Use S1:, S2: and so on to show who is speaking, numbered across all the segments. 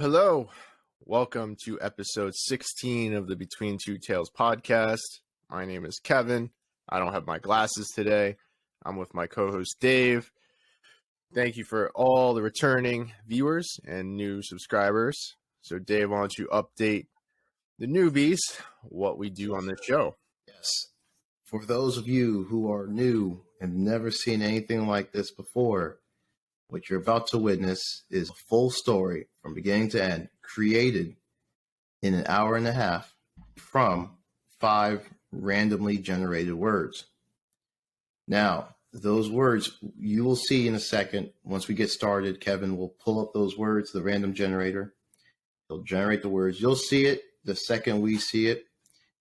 S1: Hello, welcome to episode 16 of the Between Two Tails podcast. My name is Kevin. I don't have my glasses today. I'm with my co-host Dave. Thank you for all the returning viewers and new subscribers. So Dave, why don't you update the newbies what we do on this show?
S2: Yes. For those of you who are new and never seen anything like this before, what you're about to witness is a full story from beginning to end, created in an hour and a half from 5 randomly generated words. Now, those words you will see in a second. Once we get started, Kevin will pull up those words, the random generator. He'll generate the words. You'll see it the second we see it.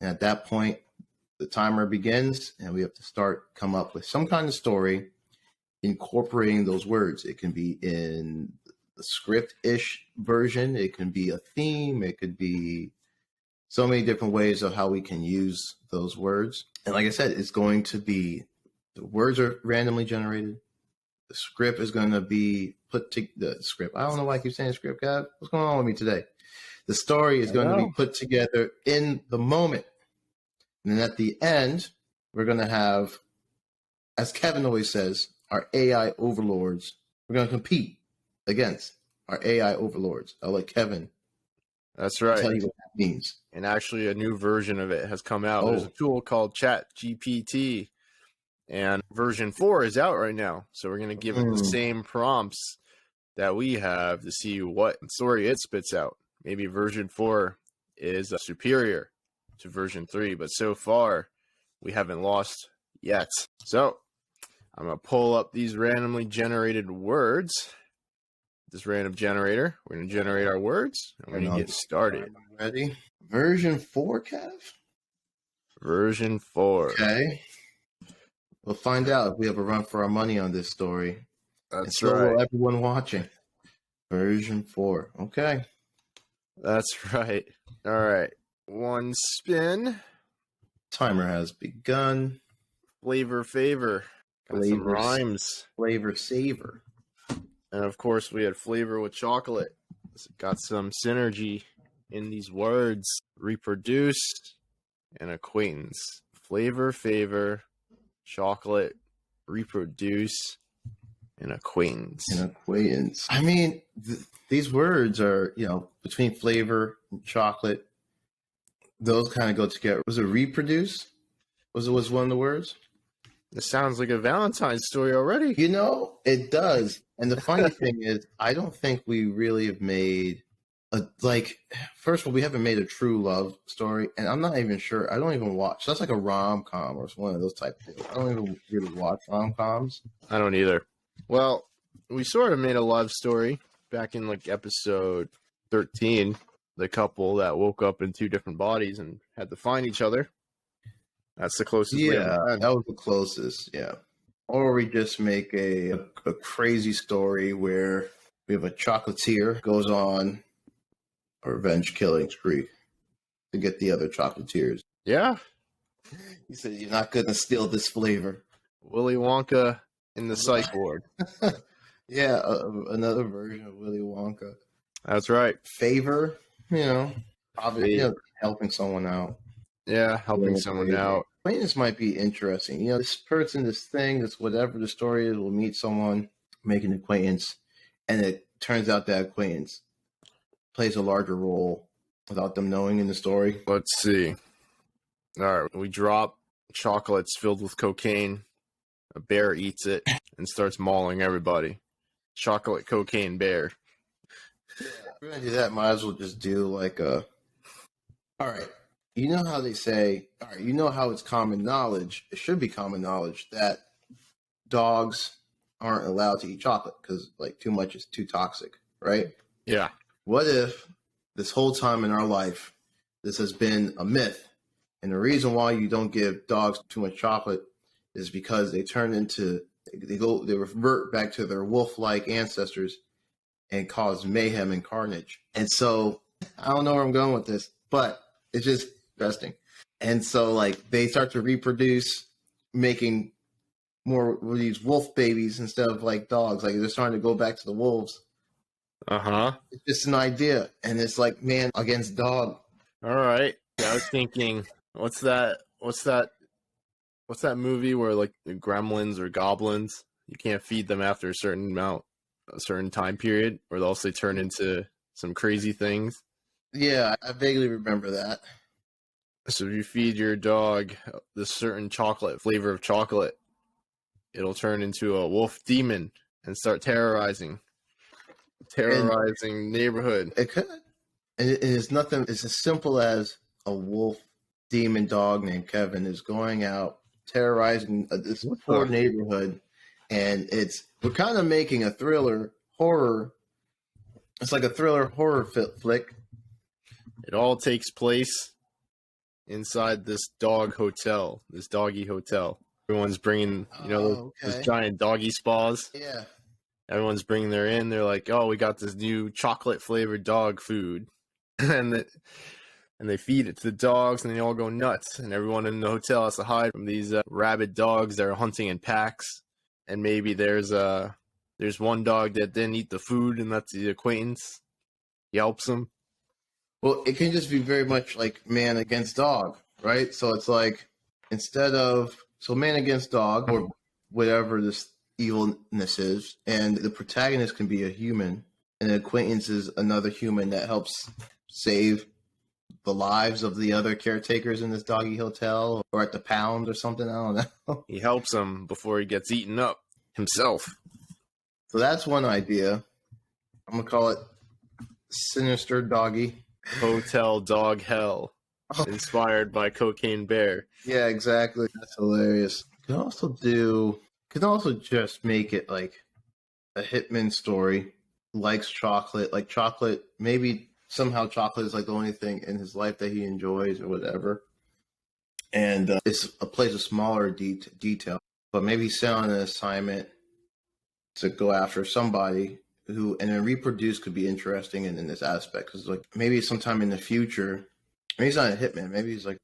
S2: And at that point, the timer begins and we have to come up with some kind of story incorporating those words. It can be in the script-ish version. It can be a theme. It could be so many different ways of how we can use those words. And like I said, it's going to be, the words are randomly generated. The script is going to be the script. I don't know why I keep saying script, God. What's going on with me today? The story is going to be put together in the moment. And then at the end, we're going to have, as Kevin always says, our AI overlords. We're going to compete against our AI overlords. I'll let Kevin
S1: That's right.
S2: tell you what that means.
S1: And actually a new version of it has come out. There's a tool called ChatGPT, and version 4 is out right now. So we're going to give it the same prompts that we have to see what story it spits out. Maybe version 4 is superior to version 3, but so far we haven't lost yet. So I'm going to pull up these randomly generated words. This random generator. We're going to generate our words, and we're going to get started.
S2: Ready? Version 4, Kev?
S1: Version 4.
S2: Okay. We'll find out if we have a run for our money on this story.
S1: That's
S2: so
S1: right.
S2: will everyone watching. Version 4. Okay.
S1: That's right. All right. One spin.
S2: Timer has begun.
S1: Flavor favor. Got some rhymes.
S2: Flavor savor.
S1: And of course, we had flavor with chocolate. Got some synergy in these words. Reproduce and acquaintance. Flavor favor, chocolate, reproduce, and acquaintance.
S2: I mean, these words are, between flavor and chocolate. Those kind of go together. Was it reproduce? Was one of the words?
S1: This sounds like a Valentine's story already.
S2: It does. And the funny thing is, I don't think we really have made first of all, we haven't made a true love story. And I'm not even sure. I don't even watch. That's like a rom-com or one of those type of things. I don't even really watch rom-coms.
S1: I don't either. Well, we sort of made a love story back in episode 13. The couple that woke up in 2 different bodies and had to find each other. That's the closest.
S2: Yeah, that was the closest. Yeah. Or we just make a crazy story where we have a chocolatier goes on a revenge killing spree to get the other chocolatiers.
S1: Yeah.
S2: He said, "You're not going to steal this flavor."
S1: Willy Wonka in the psych ward.
S2: Yeah, another version of Willy Wonka.
S1: That's right.
S2: Favor, obviously helping someone out.
S1: Yeah, helping someone out.
S2: Acquaintance might be interesting. This person, this thing, this whatever the story is, will meet someone, make an acquaintance, and it turns out that acquaintance plays a larger role without them knowing in the story.
S1: Let's see. All right, we drop chocolates filled with cocaine. A bear eats it and starts mauling everybody. Chocolate cocaine bear.
S2: Yeah, if we're going to do that, might as well just do all right. You know how they say, all right, you know how it's common knowledge, it should be common knowledge that dogs aren't allowed to eat chocolate because too much is too toxic, right?
S1: Yeah.
S2: What if this whole time in our life, this has been a myth, and the reason why you don't give dogs too much chocolate is because they revert back to their wolf-like ancestors and cause mayhem and carnage. And so I don't know where I'm going with this, but it's just interesting. And so they start to reproduce, making more of these wolf babies instead of dogs. They're starting to go back to the wolves.
S1: Uh-huh.
S2: It's just an idea, and it's like man against dog.
S1: All right. I was thinking, what's that? What's that movie where like the gremlins or goblins, you can't feed them after a certain amount, a certain time period, or else they turn into some crazy things.
S2: Yeah, I vaguely remember that.
S1: So if you feed your dog this certain chocolate flavor of chocolate, it'll turn into a wolf demon and start terrorizing
S2: And
S1: neighborhood.
S2: it could, and it's nothing. It's as simple as a wolf demon dog named Kevin is going out terrorizing this poor neighborhood, and we're kind of making a thriller horror. It's like a thriller horror flick.
S1: It all takes place inside this dog hotel, this doggy hotel. Everyone's bringing, those giant doggy spas.
S2: Yeah.
S1: Everyone's bringing their in. They're like, "Oh, we got this new chocolate flavored dog food," and they feed it to the dogs, and they all go nuts. And everyone in the hotel has to hide from these rabid dogs that are hunting in packs. And maybe there's one dog that didn't eat the food, and that's the Acquaintance. He helps them.
S2: Well, it can just be very much like man against dog, right? So it's like man against dog or whatever this evilness is, and the protagonist can be a human, and the Acquaintance is another human that helps save the lives of the other caretakers in this doggy hotel or at the pound or something. I don't know.
S1: He helps them before he gets eaten up himself.
S2: So that's one idea. I'm gonna call it Sinister Doggy.
S1: Hotel Dog Hell, inspired by Cocaine Bear.
S2: Yeah, exactly. That's hilarious. Could also just make it like a hitman story. Likes chocolate, like chocolate. Maybe somehow chocolate is like the only thing in his life that he enjoys or whatever. And plays a smaller detail, but maybe sent on an assignment to go after somebody who, and then reproduce could be interesting in this aspect because like maybe sometime in the future, maybe he's not a hitman, maybe he's like a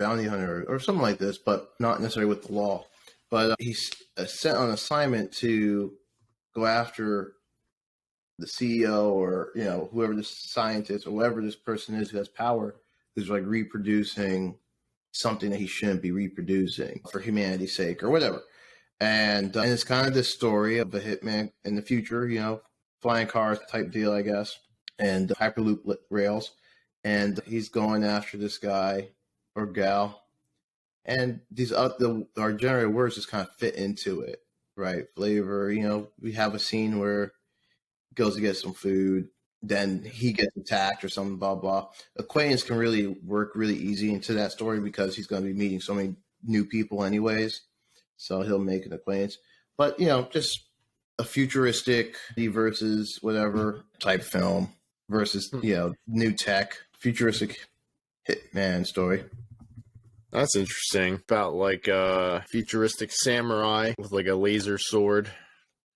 S2: bounty hunter or something like this, but not necessarily with the law. But he's sent on assignment to go after the CEO or whoever this scientist or whoever this person is who has power, who's like reproducing something that he shouldn't be reproducing for humanity's sake or whatever. And it's kind of this story of a hitman in the future, flying cars type deal, I guess, and Hyperloop rails. And he's going after this guy or gal. And these our generated words just kind of fit into it, right? Flavor, we have a scene where he goes to get some food, then he gets attacked or something, blah, blah. Acquaintance can really work really easy into that story because he's going to be meeting so many new people anyways. So he'll make an acquaintance. But, just a futuristic versus whatever type film versus, new tech, futuristic hitman story.
S1: That's interesting. About like a futuristic samurai with like a laser sword,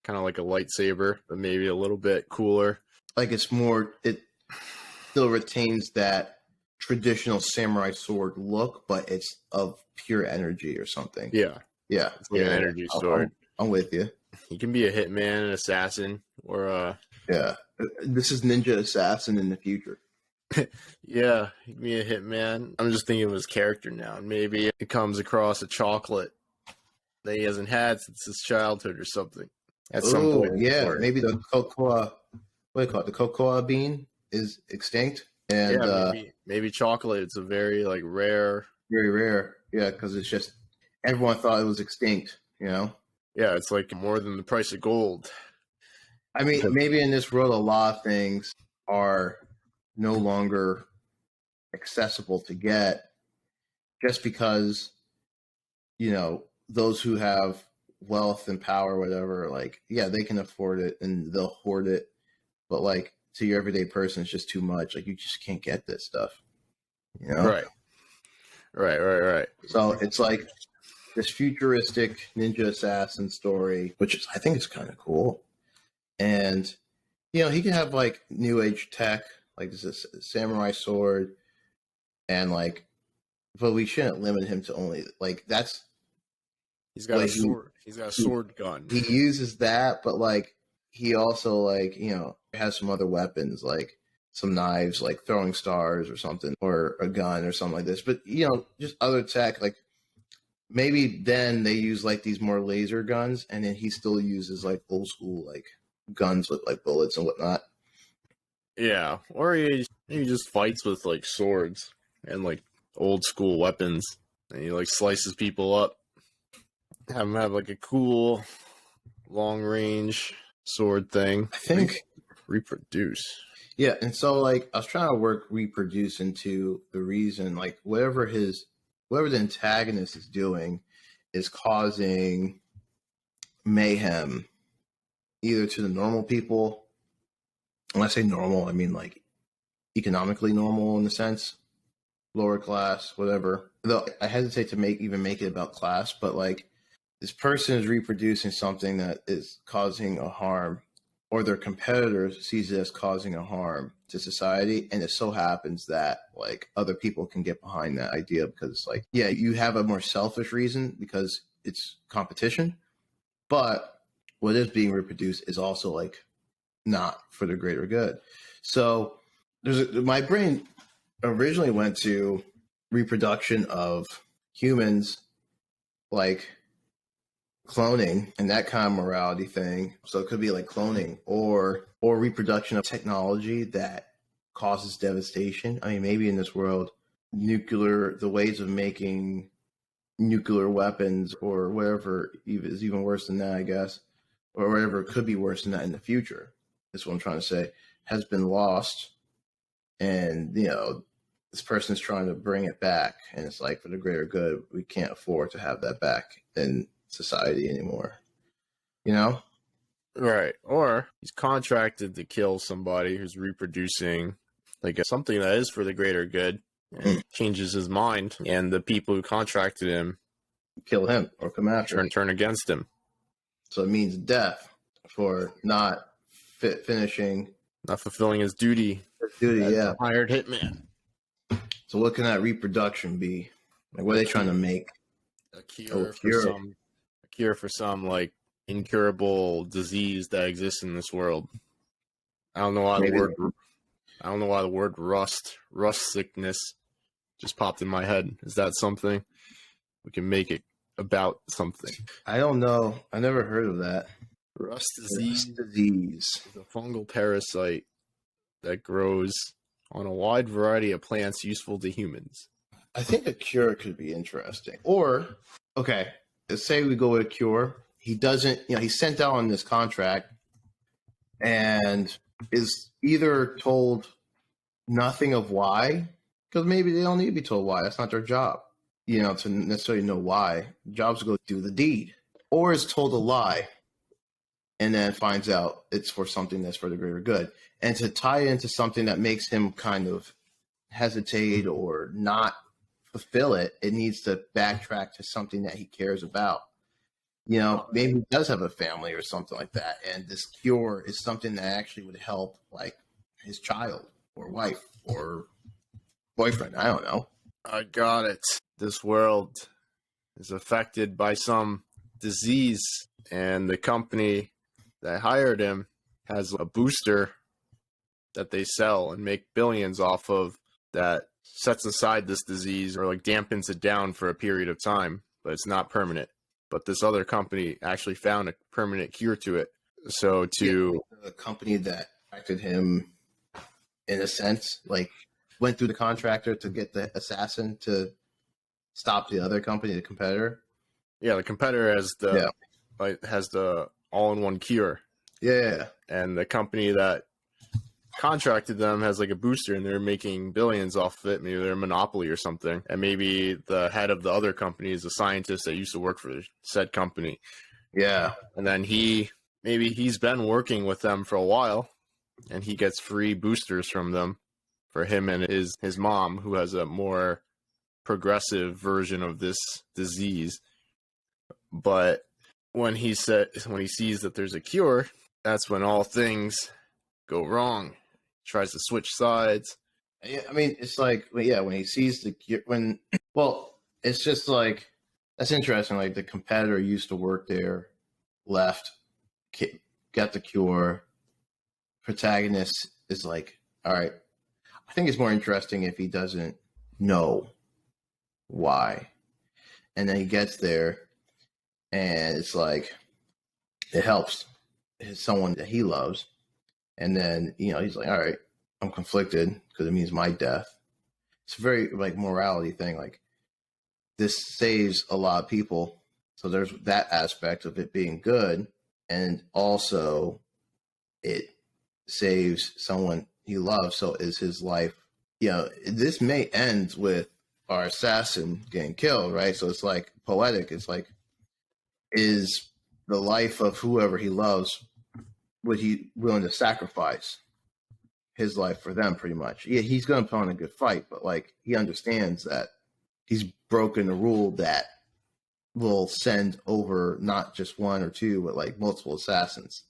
S1: kind of like a lightsaber, but maybe a little bit cooler.
S2: Like it still retains that traditional samurai sword look, but it's of pure energy or something.
S1: Yeah.
S2: Yeah.
S1: It's like an energy sword.
S2: I'm with you.
S1: He can be a hitman, an assassin, or
S2: yeah. This is Ninja Assassin in the future.
S1: Yeah, he can be a hitman. I'm just thinking of his character now, and maybe he comes across a chocolate that he hasn't had since his childhood or something. At some point.
S2: Yeah, maybe the cocoa, what do you call it? The cocoa bean is extinct. And
S1: maybe chocolate. It's a very like rare.
S2: Very rare. Yeah, because it's just everyone thought it was extinct, Yeah,
S1: it's like more than the price of gold.
S2: I mean, maybe in this world, a lot of things are no longer accessible to get just because, those who have wealth and power or whatever, like, yeah, they can afford it and they'll hoard it. But like to your everyday person, it's just too much. Like you just can't get this stuff,
S1: Right.
S2: So it's like this futuristic ninja assassin story, which I think is kind of cool. And, he can have like new age tech, like this is a samurai sword, and like, but we shouldn't limit him to only like
S1: he's got a sword. He's got a sword gun.
S2: He uses that, but like he also like, has some other weapons, like some knives, like throwing stars or something, or a gun or something like this. But just other tech, like maybe then they use like these more laser guns, and then he still uses like old school like guns with like bullets and whatnot.
S1: Yeah, or he just fights with like swords and like old school weapons, and he like slices people up. Have him have like a cool long range sword thing.
S2: I think
S1: reproduce.
S2: Yeah, and so like I was trying to work reproduce into the reason, like whatever the antagonist is doing is causing mayhem either to the normal people. When I say normal, I mean like economically normal in the sense, lower class, whatever. Though I hesitate to make it about class, but like this person is reproducing something that is causing a harm, or their competitor sees it as causing a harm to society, and it so happens that like other people can get behind that idea because like, yeah, you have a more selfish reason because it's competition, but what is being reproduced is also like not for the greater good. So my brain originally went to reproduction of humans, like cloning and that kind of morality thing. So it could be like cloning or reproduction of technology that causes devastation. I mean, maybe in this world, the ways of making nuclear weapons or whatever is even worse than that, I guess, or whatever could be worse than that in the future. That's what I'm trying to say, has been lost. And, this person's trying to bring it back. And it's like, for the greater good, we can't afford to have that back in society anymore.
S1: Right. Or he's contracted to kill somebody who's reproducing like something that is for the greater good, and changes his mind, and the people who contracted him
S2: kill him or come after
S1: turn against him.
S2: So it means death for not
S1: fulfilling his duty.
S2: Yeah.
S1: Hired hitman.
S2: So what can that reproduction be? Like, what are they trying to make?
S1: A cure for some like incurable disease that exists in this world. I don't know why the word rust sickness just popped in my head. Is that something? We can make it about something.
S2: I don't know. I never heard of that.
S1: Rust disease
S2: is
S1: a fungal parasite that grows on a wide variety of plants useful to humans.
S2: I think a cure could be interesting. Or, okay, let's say we go with a cure. He doesn't, he's sent out on this contract and is either told nothing of why, because maybe they don't need to be told why. That's not their job, to necessarily know why. The job's to go do the deed. Or is told a lie and then finds out it's for something that's for the greater good. And to tie it into something that makes him kind of hesitate or not fulfill it, it needs to backtrack to something that he cares about. Maybe he does have a family or something like that, and this cure is something that actually would help, like his child or wife or boyfriend. I don't know.
S1: I got it. This world is affected by some disease, and the company that hired him has a booster that they sell and make billions off of that sets aside this disease or like dampens it down for a period of time, but it's not permanent. But this other company actually found a permanent cure to it. So
S2: the company that acted him, in a sense, like went through the contractor to get the assassin to stop the other company, the competitor.
S1: Yeah, the competitor has the all-in-one cure.
S2: Yeah.
S1: And the company that contracted them has like a booster, and they're making billions off of it. Maybe they're a monopoly or something. And maybe the head of the other company is a scientist that used to work for said company.
S2: Yeah.
S1: And then he's been working with them for a while, and he gets free boosters from them for him and his mom, who has a more progressive version of this disease. But when he sees that there's a cure, that's when all things go wrong. Tries to switch sides.
S2: Yeah, I mean, it's like, when he sees the cure, it's just like, that's interesting. Like the competitor used to work there, left, get the cure. Protagonist is like, all right, I think it's more interesting if he doesn't know why. And then he gets there, and it's like, it helps someone that he loves. And then, he's like, all right, I'm conflicted because it means my death. It's a very, like, morality thing. Like, this saves a lot of people. So there's that aspect of it being good. And also, it saves someone he loves. So is his life, this may end with our assassin getting killed, right? So it's like poetic. It's like, is the life of whoever he loves, would he willing to sacrifice his life for them, pretty much? Yeah, he's going to put on a good fight, but like, he understands that he's broken a rule that will send over not just one or two, but like multiple assassins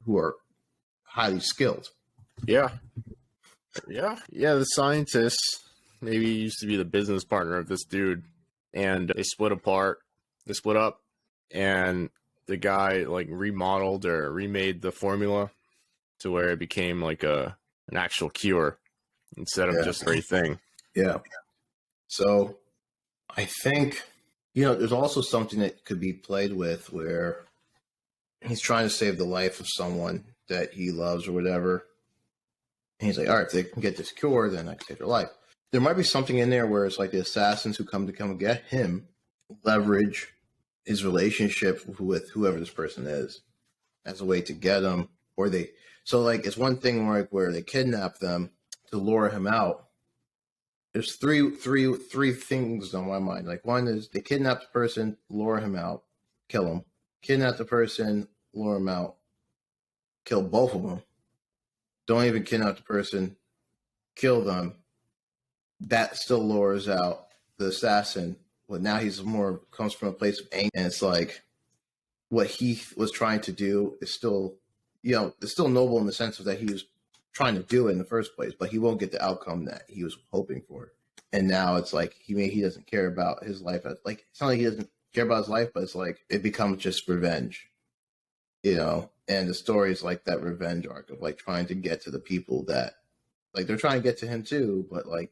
S2: who are highly skilled.
S1: Yeah. The scientist maybe used to be the business partner of this dude, and they split up, and the guy like remodeled or remade the formula to where it became like an actual cure instead of just a great thing.
S2: Yeah. So I think, there's also something that could be played with where he's trying to save the life of someone that he loves or whatever. And he's like, all right, if they can get this cure, then I can save their life. There might be something in there where it's like the assassins who come and get him leverage his relationship with whoever this person is as a way to get him, so like, it's one thing where they kidnap them to lure him out. There's three things on my mind. Like, one is they kidnap the person, lure him out, kill him. Kidnap the person, lure him out, kill both of them. Don't even kidnap the person, kill them. That still lures out the assassin. But now he's comes from a place of anger. And it's like, what he was trying to do is still, it's still noble in the sense of that he was trying to do it in the first place, but he won't get the outcome that he was hoping for. And now it's like, he doesn't care about his life. Like, it's not like he doesn't care about his life, but it's like, it becomes just revenge, and the story is like that revenge arc of like trying to get to the people that, like, they're trying to get to him too, but like,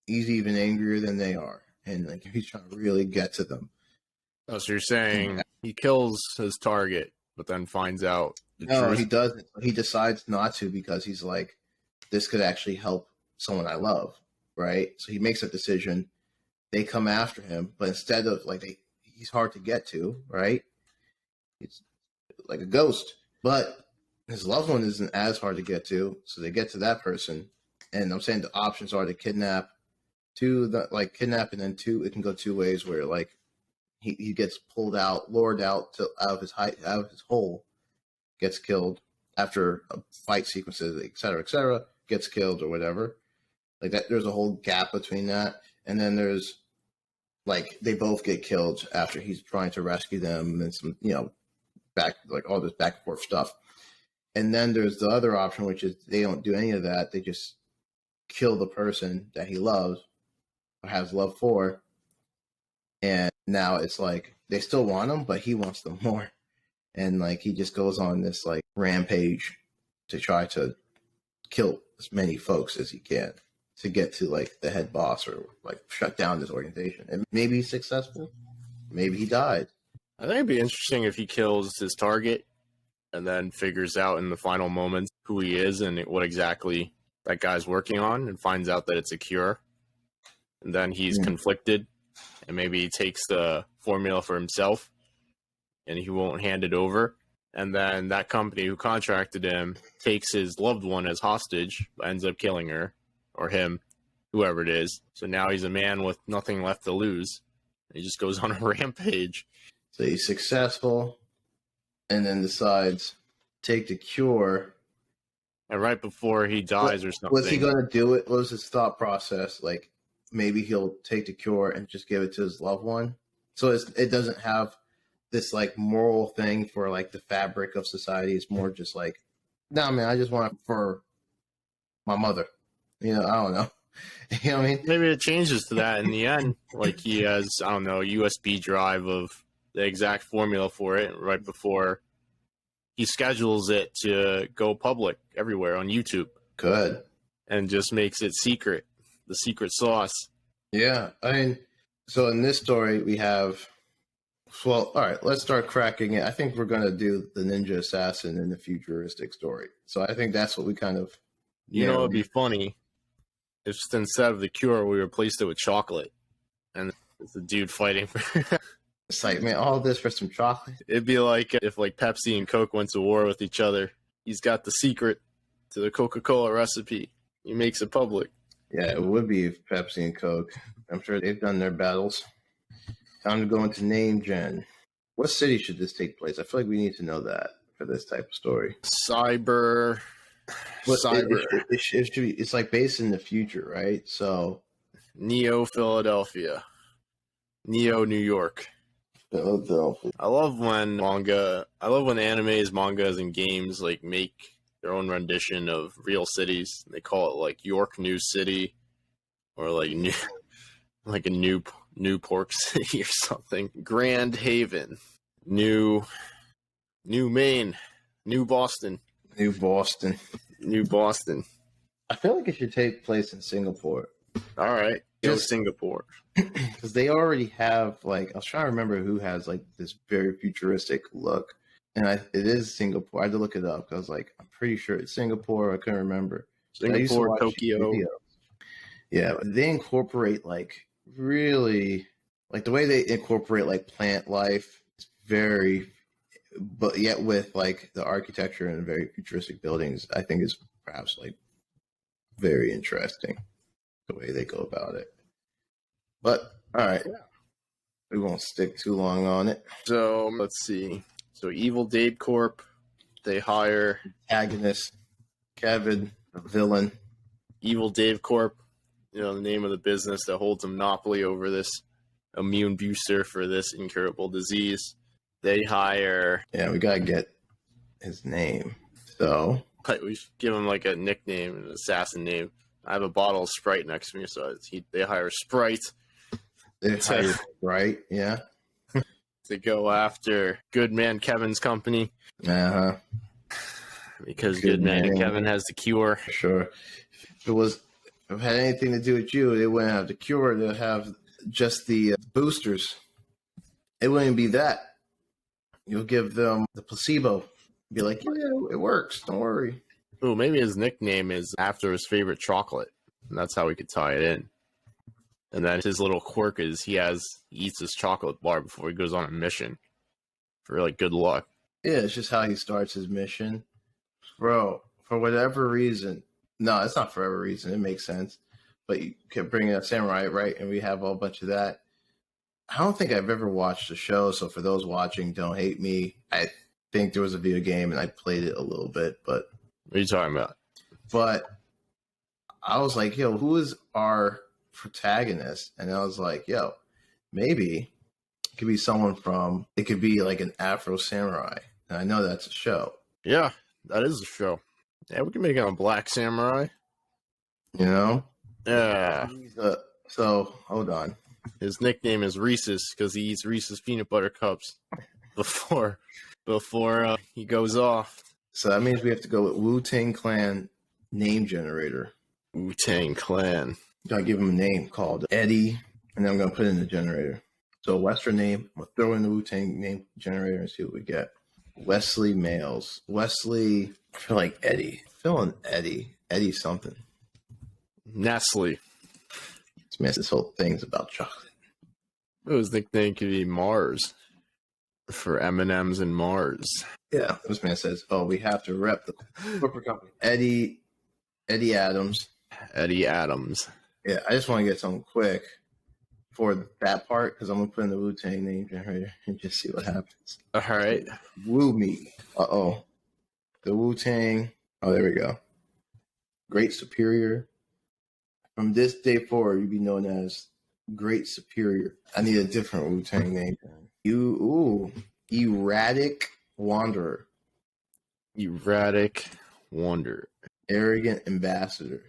S2: he's even angrier than they are. And like, he's trying to really get to them.
S1: Oh, so you're saying he kills his target, but then finds out the
S2: No,
S1: truth?
S2: he doesn't. He decides not to because he's like, this could actually help someone I love, right? So he makes a decision. They come after him, but instead of like, he's hard to get to, right? It's like a ghost, but his loved one isn't as hard to get to. So they get to that person, and I'm saying the options are to kidnap, kidnap, and then it can go two ways where like he gets pulled out, lured out out of his hole, gets killed after a fight sequences, et cetera, gets killed or whatever. Like that, there's a whole gap between that, and then there's like they both get killed after he's trying to rescue them, and some back, like all this back and forth stuff. And then there's the other option, which is they don't do any of that. They just kill the person that he loves or has love for. And now it's like they still want him, but he wants them more. And like he just goes on this like rampage to try to kill as many folks as he can to get to like the head boss or like shut down this organization. And maybe he's successful. Maybe he died.
S1: I think it'd be interesting if he kills his target and then figures out in the final moments who he is and what exactly that guy's working on, and finds out that it's a cure. And then he's conflicted, and maybe he takes the formula for himself and he won't hand it over. And then that company who contracted him takes his loved one as hostage, ends up killing her or him, whoever it is. So now he's a man with nothing left to lose. He just goes on a rampage.
S2: So he's successful and then decides take the cure.
S1: And right before he dies or something.
S2: Was he going to do it? What was his thought process? Like, maybe he'll take the cure and just give it to his loved one. So it doesn't have this like moral thing for like the fabric of society. It's more just like, no, man, I just want it for my mother. I don't know. You know what I mean?
S1: Maybe it changes to that in the end. Like he has, I don't know, a USB drive of the exact formula for it right before he schedules it to go public everywhere on YouTube.
S2: Good.
S1: And just makes it secret, the secret sauce.
S2: Yeah, I mean, so in this story we have. Well, all right, let's start cracking it. I think we're going to do the ninja assassin in the futuristic story. So I think that's what we kind of.
S1: You know, it'd be funny if instead of the cure, we replaced it with chocolate. And it's a dude fighting for.
S2: It's like, man, all this for some chocolate.
S1: It'd be like if like Pepsi and Coke went to war with each other. He's got the secret to the Coca-Cola recipe. He makes it public.
S2: Yeah, it would be Pepsi and Coke. I'm sure they've done their battles. Time to go into name gen. What city should this take place? I feel like we need to know that for this type of story.
S1: Cyber.
S2: It should be. It's like based in the future, right? So,
S1: Neo Philadelphia, Neo New York.
S2: Philadelphia.
S1: I love when animes, mangas, and games like make their own rendition of real cities. They call it like York New City, or like a new Pork City or something. Grand Haven, New Maine, New Boston.
S2: New Boston. I feel like it should take place in Singapore.
S1: All right. Go Singapore.
S2: Because they already have, like, I was trying to remember who has, like, this very futuristic look. And it is Singapore. I had to look it up. I was like, I'm pretty sure it's Singapore. I couldn't remember.
S1: Singapore, Tokyo.
S2: Yeah, they incorporate, like, really, like, the way they incorporate, like, plant life is very, but yet with, like, the architecture and very futuristic buildings, I think is perhaps, like, very interesting the way they go about it. But, all right, we won't stick too long on it.
S1: So, let's see. So, Evil Dade Corp, they hire...
S2: Antagonist, Kevin, a villain.
S1: Evil Dave Corp, the name of the business that holds a monopoly over this immune booster for this incurable disease. They hire...
S2: Yeah, we got to get his name. So...
S1: we should give him like a nickname, an assassin name. I have a bottle of Sprite next to me, so they hire Sprite.
S2: They hire Sprite, yeah.
S1: To go after Goodman Kevin's company.
S2: Uh-huh.
S1: Because Goodman Kevin has the cure.
S2: Sure. If it had anything to do with you, they wouldn't have the cure. They'd have just the boosters. It wouldn't be that. You'll give them the placebo. Be like, yeah, it works. Don't worry.
S1: Oh, maybe his nickname is after his favorite chocolate. And that's how we could tie it in. And then his little quirk is he eats his chocolate bar before he goes on a mission for like good luck.
S2: Yeah, it's just how he starts his mission. Bro, for whatever reason. No, it's not for whatever reason. It makes sense. But you can bring a samurai, right? And we have a whole bunch of that. I don't think I've ever watched the show. So for those watching, don't hate me. I think there was a video game and I played it a little bit, but
S1: what are you talking about?
S2: But I was like, yo, who is our protagonist? And I was like, yo, maybe it could be someone it could be like an Afro-Samurai. And I know that's a show.
S1: Yeah, that is a show. Yeah, we can make it a Black Samurai.
S2: You know?
S1: Yeah.
S2: So, hold on.
S1: His nickname is Reese's because he eats Reese's peanut butter cups before he goes off.
S2: So that means we have to go with Wu-Tang Clan name generator.
S1: Wu-Tang Clan.
S2: Gotta give him a name called Eddie, and then I'm gonna put it in the generator. So a Western name, I'm gonna throw in the Wu-Tang name generator and see what we get. Wesley Males. Wesley, I feel like Eddie. Feeling Eddie. Eddie something.
S1: Nestle.
S2: This whole thing's about chocolate.
S1: His nickname could be Mars. For M&M's and Mars.
S2: Yeah, this man says, "Oh, we have to rep the corporate company." Eddie Adams.
S1: Eddie Adams.
S2: Yeah, I just want to get something quick for that part because I'm gonna put in the Wu-Tang name generator and just see what happens.
S1: All right.
S2: Woo me. The Wu-Tang. Oh, there we go. Great Superior. From this day forward, you'll be known as Great Superior. I need a different Wu-Tang name. Erratic Wanderer.
S1: Erratic Wanderer.
S2: Arrogant Ambassador.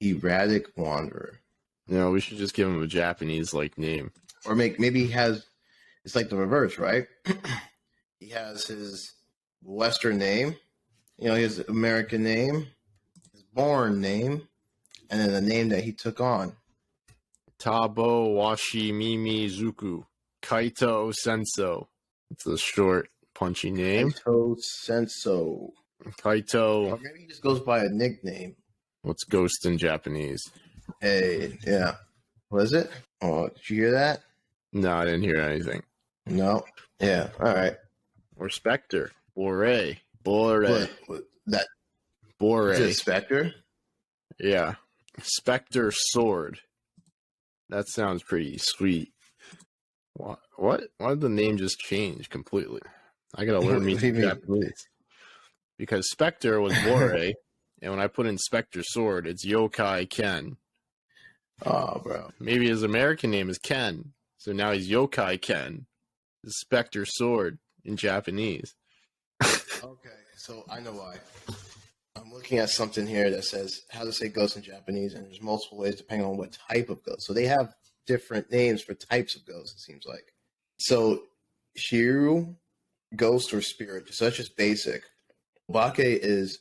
S2: Erratic Wanderer.
S1: No, we should just give him a Japanese like name.
S2: Or maybe he has, it's like the reverse, right? He has his Western name, his American name, his born name, and then the name that he took on.
S1: Tabo Washi Mimi Zuku. Kaito Senso. It's a short, punchy name.
S2: Kaito Senso.
S1: Kaito.
S2: Or maybe he just goes by a nickname.
S1: What's ghost in Japanese?
S2: Hey, yeah. What is it? Oh, did you hear that?
S1: No, I didn't hear anything.
S2: No. Yeah, all right.
S1: Or Spectre. Bore. Bore.
S2: That
S1: Bore.
S2: is it Spectre?
S1: Yeah. Spectre Sword. That sounds pretty sweet. What? Why did the name just change completely? I gotta learn me Japanese. Because Spectre was Bore, and when I put in Spectre Sword, it's Yokai Ken.
S2: Oh, bro.
S1: Maybe his American name is Ken, so now he's Yokai Ken. The Spectre Sword in Japanese.
S2: Okay, so I know why. I'm looking at something here that says how to say ghost in Japanese, and there's multiple ways depending on what type of ghost. So they have different names for types of ghosts, it seems like. So Shiru, ghost or spirit, such as basic. Obake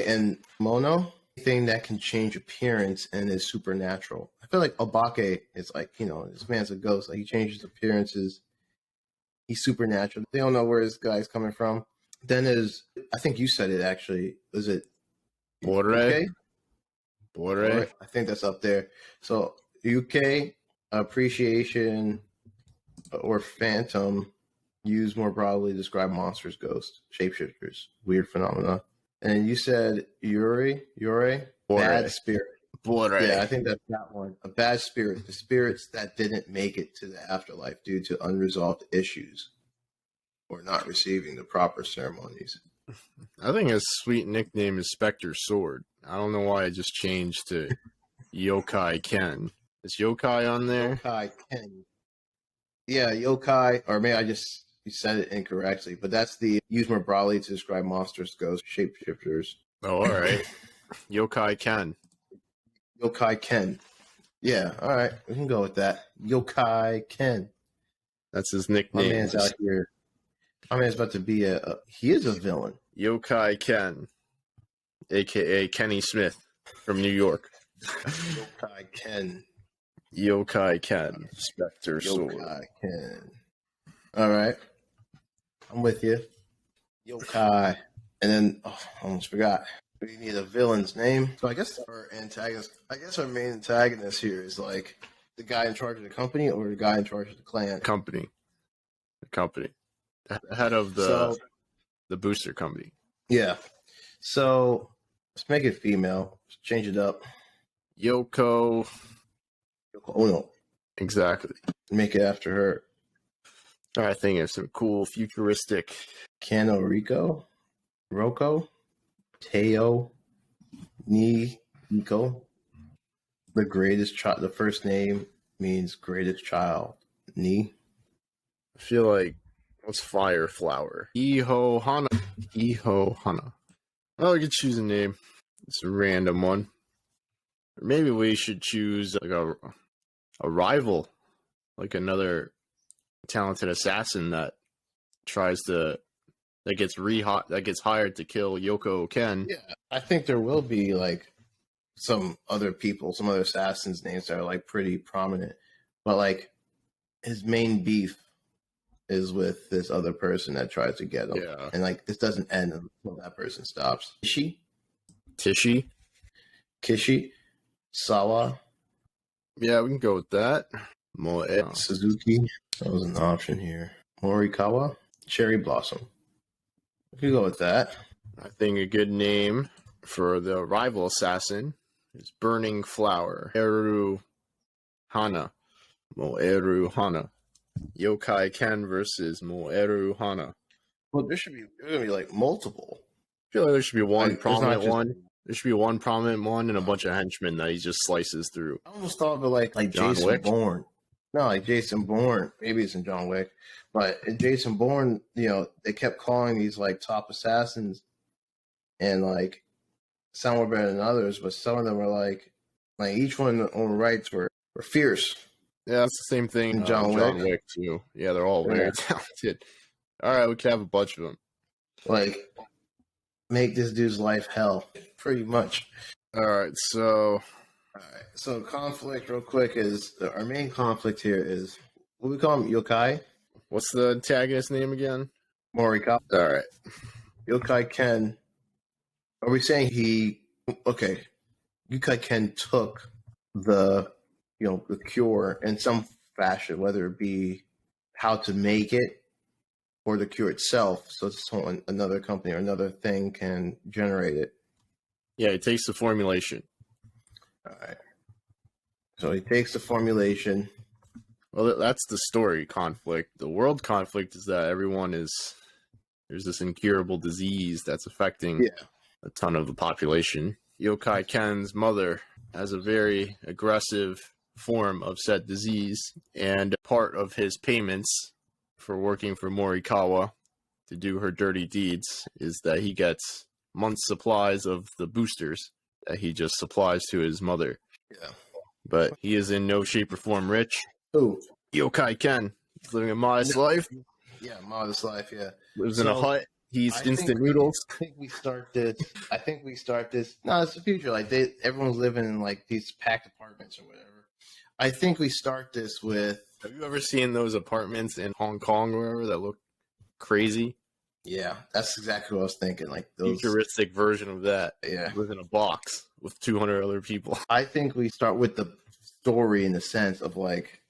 S2: and Mono, anything that can change appearance and is supernatural. I feel like Obake is like, this man's a ghost. Like he changes appearances. He's supernatural. They don't know where this guy's coming from. Then I think you said it actually. Was it
S1: Bore?
S2: UK?
S1: Bore?
S2: I think that's up there. So UK, appreciation, or phantom, used more broadly to describe monsters, ghosts, shapeshifters, weird phenomena. And you said Yuri, bad spirit.
S1: Bore.
S2: Yeah, I think that's that one. A bad spirit. The spirits that didn't make it to the afterlife due to unresolved issues or not receiving the proper ceremonies.
S1: I think his sweet nickname is Spectre Sword. I don't know why it just changed to Yokai Ken. Is Yokai on there?
S2: Yokai Ken. Yeah, Yokai, or maybe you said it incorrectly, but that's the used more broadly to describe monsters, ghosts, shapeshifters.
S1: Oh, all right. Yokai Ken.
S2: Yokai Ken. Yeah, all right. We can go with that. Yokai Ken.
S1: That's his nickname.
S2: My man's out here. My man's about to be he is a villain.
S1: Yokai Ken, a.k.a. Kenny Smith from New York.
S2: Yokai Ken.
S1: Yokai Ken. Spectre Sword.
S2: Yokai Ken. All right. I'm with you. Yokai. And then, I almost forgot. We need a villain's name. So I guess our main antagonist here is like the guy in charge of the company or the guy in charge of the clan.
S1: Company. The company. The head of the booster company.
S2: Yeah. So let's make it female. Let's change it up.
S1: Yoko
S2: Ono.
S1: Exactly.
S2: Make it after her.
S1: I think it's some cool futuristic.
S2: Kano Roko, Teo, Nico. The greatest child. The first name means greatest child. Ni.
S1: I feel like what's Fire Flower? Iho Hana. Well, we could choose a name. It's a random one. Or maybe we should choose like a rival, like another talented assassin that gets hired to kill Yoko Ken.
S2: Yeah, I think there will be like some other assassins' names that are like pretty prominent, but like his main beef is with this other person that tries to get him.
S1: Yeah.
S2: And like this doesn't end until that person stops. Kishi, Sawa.
S1: Yeah, we can go with that.
S2: Suzuki. That was an option here. Morikawa, Cherry Blossom. We can go with that.
S1: I think a good name for the rival assassin is Burning Flower. Moeru Hana. Yokai Ken versus Moeru Hana.
S2: Well, there's gonna be like multiple.
S1: I feel like there should be one prominent
S2: just
S1: one. There should be one prominent one and a bunch of henchmen that he just slices through.
S2: I almost thought of it like
S1: John
S2: Jason
S1: Wick?
S2: Bourne. No, like Jason Bourne. Maybe it's in John Wick. But in Jason Bourne, they kept calling these like top assassins and like some were better than others, but some of them were like each one on the rights were fierce.
S1: Yeah, that's the same thing in
S2: John
S1: Wick too. Yeah, they're all very talented. All right, we could have a bunch of them.
S2: Like, make this dude's life hell, pretty much.
S1: All right, so
S2: All right. So conflict, real quick, is our main conflict here is what we call him, yokai.
S1: what's the antagonist name again?
S2: Morikawa.
S1: All right.
S2: Yokai Ken. Are we saying he? Okay. Yokai Ken took the the cure in some fashion, whether it be how to make it or the cure itself, so someone, another company or another thing can generate it.
S1: Yeah, it takes the formulation.
S2: All right. So he takes the formulation.
S1: Well, that's the story conflict. The world conflict is that there's this incurable disease that's affecting a ton of the population. Yokai Ken's mother has a very aggressive form of said disease, and part of his payments for working for Morikawa to do her dirty deeds is that he gets months' supplies of the boosters that he just supplies to his mother.
S2: Yeah.
S1: But he is in no shape or form rich.
S2: Who?
S1: Yokai Ken. He's living a modest life.
S2: Yeah, modest life, yeah.
S1: Lives in a hut. He eats instant noodles.
S2: I think we start this. No, it's the future. Like everyone's living in like these packed apartments or whatever. I think we start this with.
S1: Have you ever seen those apartments in Hong Kong or wherever that look crazy?
S2: Yeah, that's exactly what I was thinking. Like those
S1: futuristic version of that.
S2: Yeah,
S1: live in a box with 200 other people.
S2: I think we start with the story in the sense of like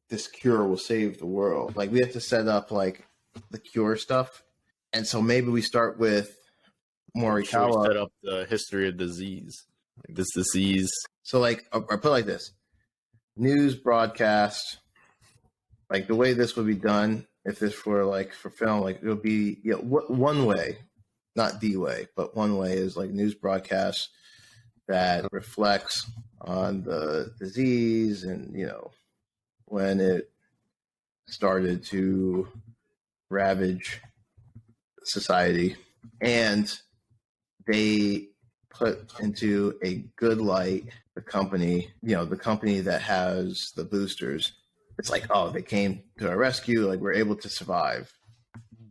S2: this cure will save the world. Like we have to set up like the cure stuff, and so maybe we start with Morikawa.
S1: Set up the history of disease. Like this disease.
S2: So like I put it like this: news broadcast. Like the way this would be done, if this were like for film, like it would be one way, not the way, but one way is like news broadcast that reflects on the disease and when it started to ravage society, and they put into a good light the company, the company that has the boosters. It's like, oh, they came to our rescue, like we're able to survive,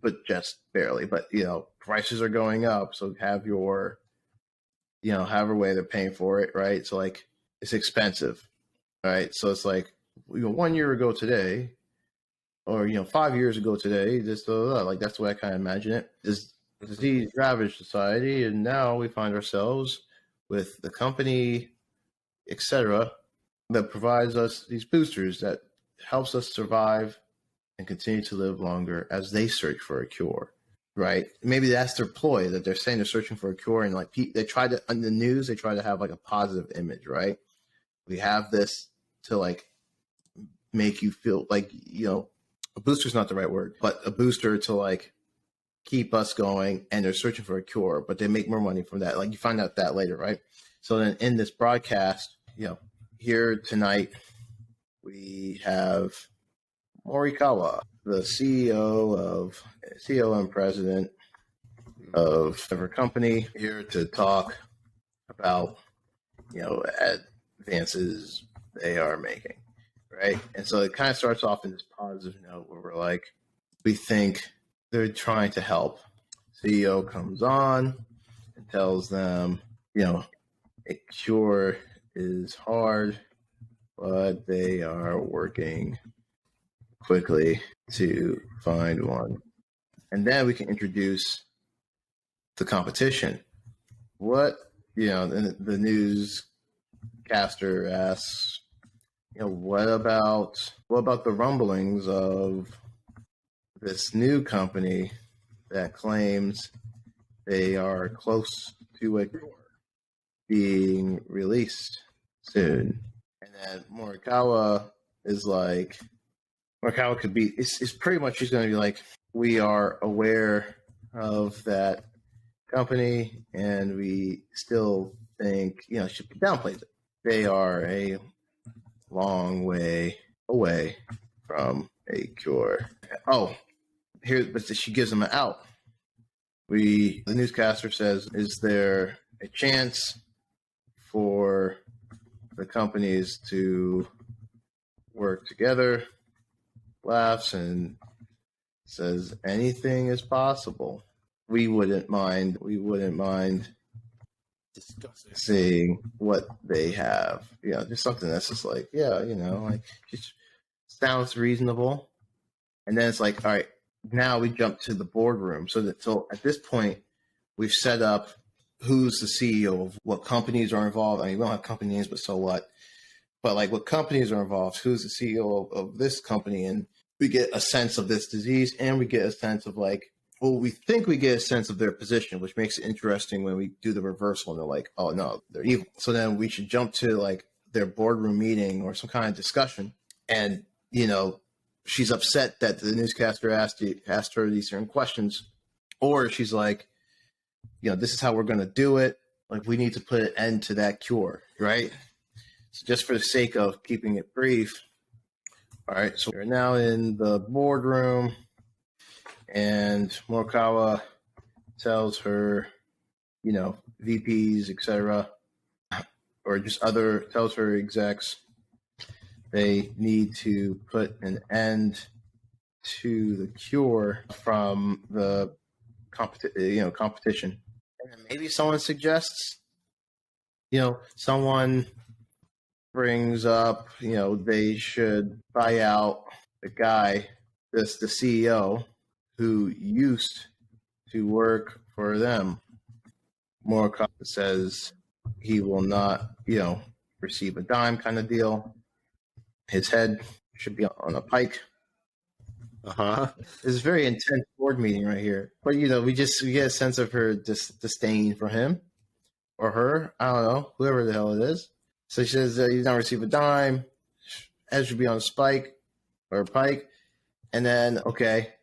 S2: but just barely. But prices are going up, so have your however way they're paying for it, right? So like it's expensive, right? So it's like 1 year ago today, or 5 years ago today, just like that's the way I kind of imagine it. This disease ravaged society, and now we find ourselves with the company, etc., that provides us these boosters that helps us survive and continue to live longer as they search for a cure, right? Maybe that's their ploy, that they're saying they're searching for a cure, and like they try to, on the news, they try to have like a positive image, right? We have this to like make you feel like, a booster's not the right word, but a booster to like keep us going, and they're searching for a cure, but they make more money from that. Like you find out that later, right? So then in this broadcast, here tonight, we have Morikawa, the CEO and president of our company, here to talk about, advances they are making, right? And so it kind of starts off in this positive note where we're like, we think they're trying to help. CEO comes on and tells them, a cure is hard, but they are working quickly to find one. And then we can introduce the competition. What, the newscaster asks, what about the rumblings of this new company that claims they are close to a cure being released soon? And then Morikawa could be, it's pretty much, she's going to be like, we are aware of that company, and we still think, she downplays it. They are a long way away from a cure. Oh, but she gives them an out. The newscaster says, is there a chance for the companies to work together? Laughs and says anything is possible. we wouldn't mind
S1: Disgusting.
S2: seeing what they have. Just something that's just like, like just sounds reasonable. And then it's like, all right, now we jump to the boardroom. So at this point, we've set up who's the CEO of what companies are involved. I mean, we don't have company names, but so what? But like what companies are involved, who's the CEO of this company, and we get a sense of this disease, and we get a sense of like, well, we think we get a sense of their position, which makes it interesting when we do the reversal and they're like, oh no, they're evil. So then we should jump to like their boardroom meeting or some kind of discussion. And, she's upset that the newscaster asked her these certain questions, or she's like, this is how we're going to do it. Like, we need to put an end to that cure, right? So just for the sake of keeping it brief, all right, so we're now in the boardroom, and Morikawa tells her, VPs, etc., or just tells her execs they need to put an end to the cure from the competition. And then maybe someone suggests, someone brings up, they should buy out the guy, the CEO, who used to work for them. Morikawa says he will not, receive a dime kind of deal. His head should be on a pike. It's a very intense board meeting right here. But, we get a sense of her disdain for him or her. I don't know, whoever the hell it is. So she says he's not receive a dime. Head should be on a spike or a pike. And then, okay,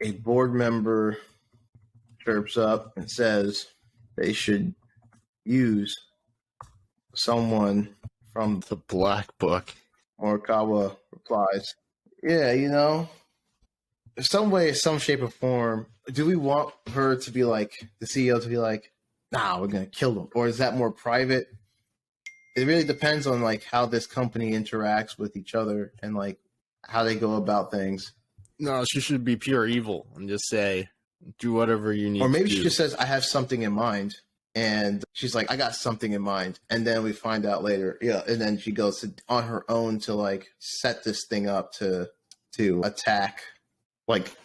S2: a board member chirps up and says they should use someone from
S1: the Black Book.
S2: Morikawa replies, yeah, some way, some shape or form, do we want her to be like, the CEO to be like, nah, we're going to kill them? Or is that more private? It really depends on like how this company interacts with each other and like how they go about things.
S1: No, she should be pure evil and just say, do whatever you need.
S2: Or maybe
S1: to
S2: she just says, I have something in mind. And she's like, I got something in mind. And then we find out later. Yeah. And then she goes on her own to like set this thing up to attack. Like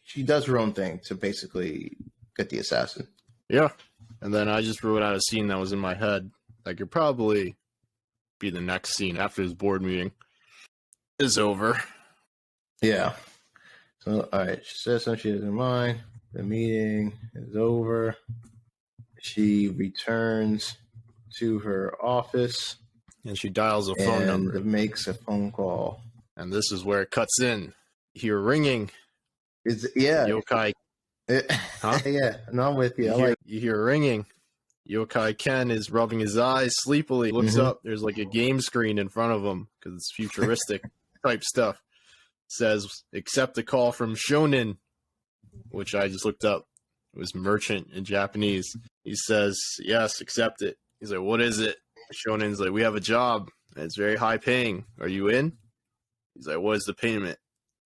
S2: she does her own thing to basically get the assassin.
S1: Yeah. And then I just wrote out a scene that was in my head that could probably be the next scene after this board meeting is over.
S2: Yeah. So, all right. She says something she has in mind. The meeting is over. She returns to her office.
S1: And she dials a phone number.
S2: And makes a phone call.
S1: And this is where it cuts in. You hear ringing. Yokai.
S2: Huh? Yeah, no, I'm with you.
S1: You hear ringing. Yokai Ken is rubbing his eyes sleepily. Looks up. There's like a game screen in front of him because it's futuristic type stuff. Says, accept the call from Shonen, which I just looked up. It was merchant in Japanese. He says, yes, accept it. He's like, what is it? Shonen's like, we have a job. And it's very high paying. Are you in? He's like, what is the payment?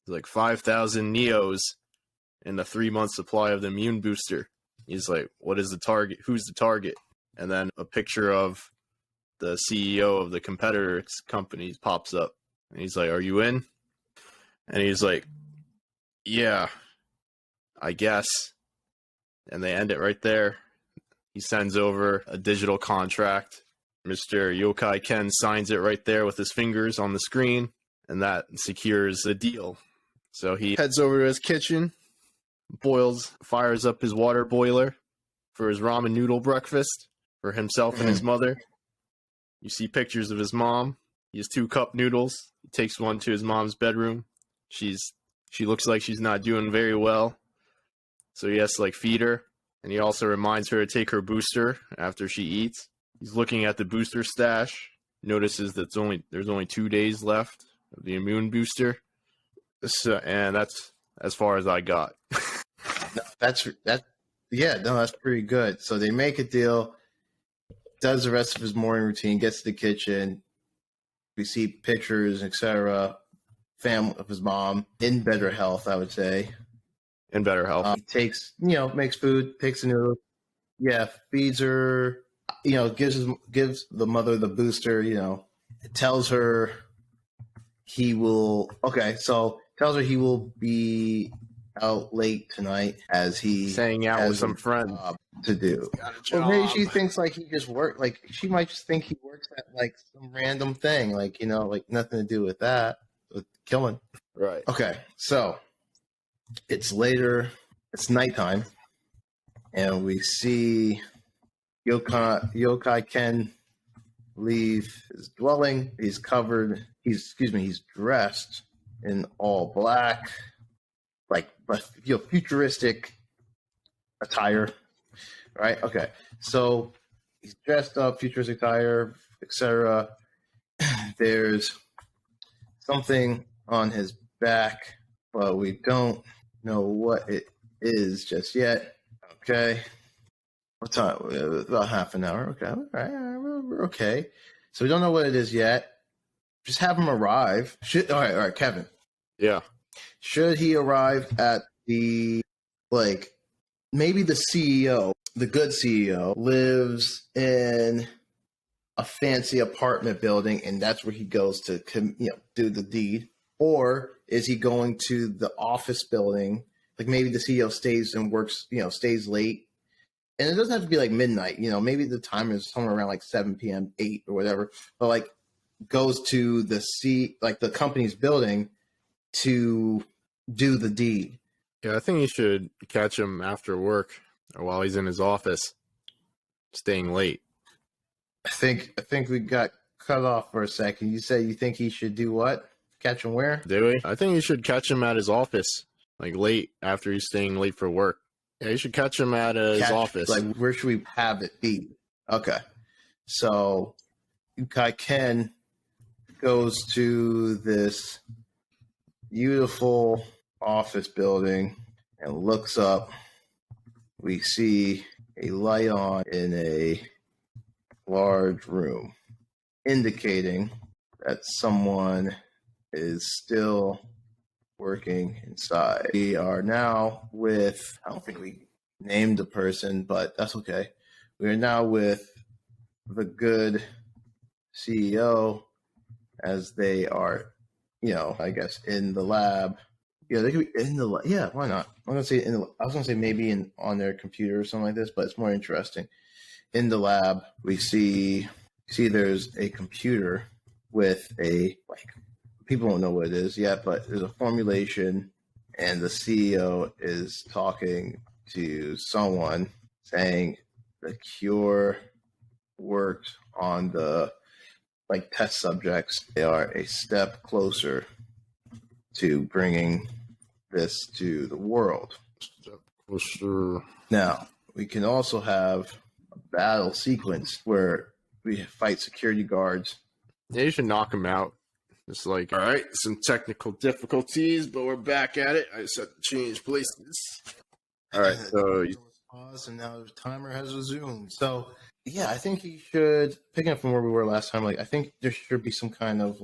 S1: He's like, 5,000 Neos and a 3-month supply of the immune booster. He's like, what is the target? Who's the target? And then a picture of the CEO of the competitor company pops up. And he's like, are you in? And he's like, yeah, I guess. And they end it right there. He sends over a digital contract. Mr. Yokai Ken signs it right there with his fingers on the screen. And that secures the deal. So he heads over to his kitchen, fires up his water boiler for his ramen noodle breakfast for himself and his mother. You see pictures of his mom. He has 2 cup noodles. He takes one to his mom's bedroom. She looks like she's not doing very well. So he has to like feed her. And he also reminds her to take her booster after she eats. He's looking at the booster stash. Notices that there's only 2 days left of the immune booster. So, and that's as far as I got.
S2: That's pretty good. So they make a deal, does the rest of his morning routine, gets to the kitchen. We see pictures, etc. Family of his mom in better health, I would say.
S1: In better health.
S2: He takes, makes food, takes a noodle. Yeah, feeds her, gives the mother the booster, tells her tells her he will be out late tonight as he
S1: Hanging out with
S2: has
S1: some
S2: a
S1: friends
S2: job to do.
S1: got a
S2: Well, maybe she
S1: job.
S2: thinks like he just worked. Like she might just think he works at like some random thing, like like nothing to do with that, with killing.
S1: Right.
S2: Okay, so it's later. It's nighttime, and we see Yokai Ken leave his dwelling. He's dressed in all black, but futuristic attire, right? Okay, so he's dressed up, futuristic attire, etc. There's something on his back, but we don't know what it is just yet. Okay, what time? About half an hour. Okay, all right, we're okay. So we don't know what it is yet. Just have him arrive. All right, Kevin.
S1: Yeah.
S2: Should he arrive at maybe the CEO, the good CEO, lives in a fancy apartment building, and that's where he goes to do the deed? Or is he going to the office building? Like maybe the CEO stays and works, stays late. And it doesn't have to be like midnight, maybe the time is somewhere around like 7 p.m., 8 or whatever, but like goes to the company's building to do the deed.
S1: Yeah, I think you should catch him after work or while he's in his office, staying late.
S2: I think we got cut off for a second. You said you think he should do what? Catch him where?
S1: Do we? I think you should catch him at his office, like late after he's staying late for work. Yeah, you should catch him at his office.
S2: Like, where should we have it be? Okay. So, Yukai Ken goes to this beautiful office building and looks up. We see a light on in a large room, indicating that someone is still working inside. We are now with, I don't think we named the person, but that's okay. We are now with the good CEO as they are, I guess in the lab. Yeah, they could be in the lab. Yeah, why not? I was gonna say maybe on their computer or something like this, but it's more interesting. In the lab, we see there's a computer with people don't know what it is yet, but there's a formulation, and the CEO is talking to someone saying the cure worked on the test subjects. They are a step closer to bringing this to the world.
S1: For sure.
S2: Now, we can also have a battle sequence where we fight security guards.
S1: Yeah, you should knock him out. It's like, all right, some technical difficulties, but we're back at it. I just had to change places. All right, so you
S2: pause, and now the timer has resumed. So, yeah, I think you should, picking up from where we were last time, I think there should be some kind of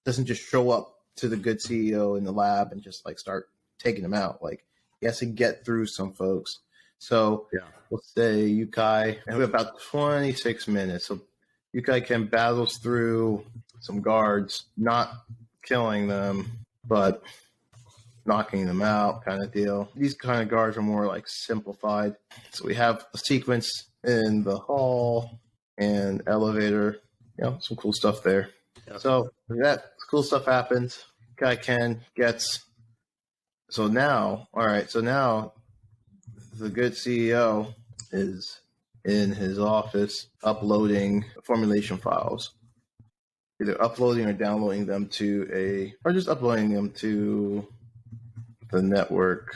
S2: doesn't just show up to the good CEO in the lab and just start taking them out. He has to get through some folks. So,
S1: yeah,
S2: let's say Yukai, and we have about 26 minutes. So, Yukai Ken battles through some guards, not killing them, but knocking them out kind of deal. These kind of guards are more simplified. So we have a sequence in the hall and elevator, some cool stuff there. Yeah. So that cool stuff happens. Guy Ken gets, so now the good CEO is in his office uploading formulation files, either uploading or downloading them or just uploading them to the network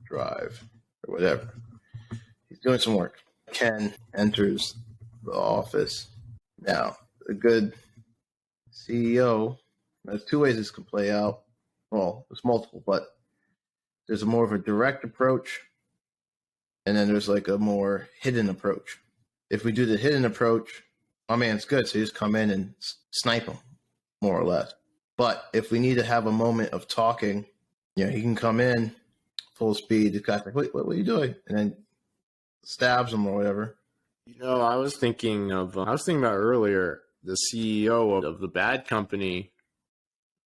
S2: drive or whatever. He's doing some work. Ken enters the office. Now, the good CEO, there's two ways this can play out. Well, there's multiple, but there's a more of a direct approach, and then there's a more hidden approach. If we do the hidden approach, my man's good, so you just come in and snipe him, more or less. But if we need to have a moment of talking, he can come in, full speed. The guy's like, what are you doing? And then stabs him or whatever.
S1: I was thinking about earlier the CEO of the bad company.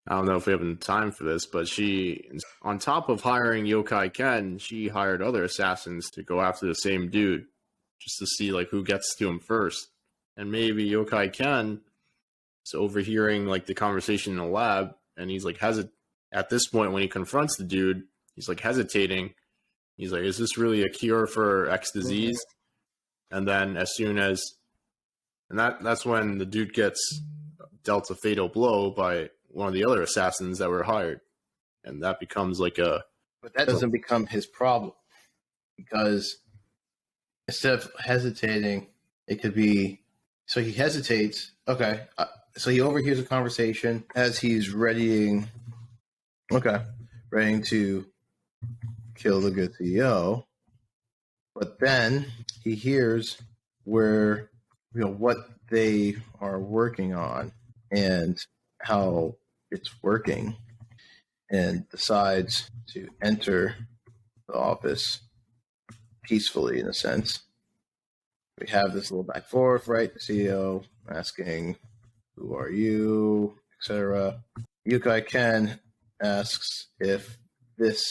S1: I don't know if we have enough time for this, but she, on top of hiring Yokai Ken, she hired other assassins to go after the same dude, just to see like who gets to him first. And maybe Yokai Ken is overhearing like the conversation in the lab, and he's like at this point when he confronts the dude, he's like hesitating. He's like, "Is this really a cure for X disease?" And then that's when the dude gets dealt a fatal blow by one of the other assassins that were hired, and that becomes like
S2: But that doesn't become his problem, because instead of hesitating, it could be. So he hesitates. Okay, so he overhears a conversation as he's readying to kill the good CEO, but then he hears where what they are working on and how it's working, and decides to enter the office peacefully, in a sense. We have this little back and forth, right? The CEO asking, "Who are you?" etc. Yukai Ken asks if this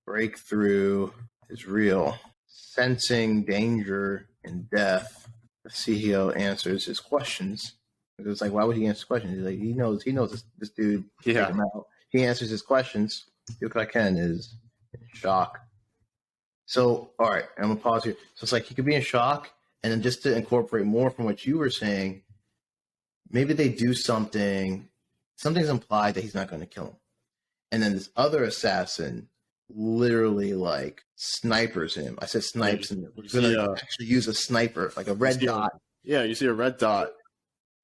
S2: breakthrough is real. Sensing danger and death, the CEO answers his questions. It's like, why would he answer questions? He's like, he knows this dude.
S1: Yeah.
S2: Take him out. He answers his questions. Yukai Ken is in shock. So, all right, I'm gonna pause here. So it's like he could be in shock, and then just to incorporate more from what you were saying, maybe they do something. Something's implied that he's not going to kill him, and then this other assassin literally like snipers him. I said snipes him. We're gonna actually use a sniper, like a red dot.
S1: You see a red dot.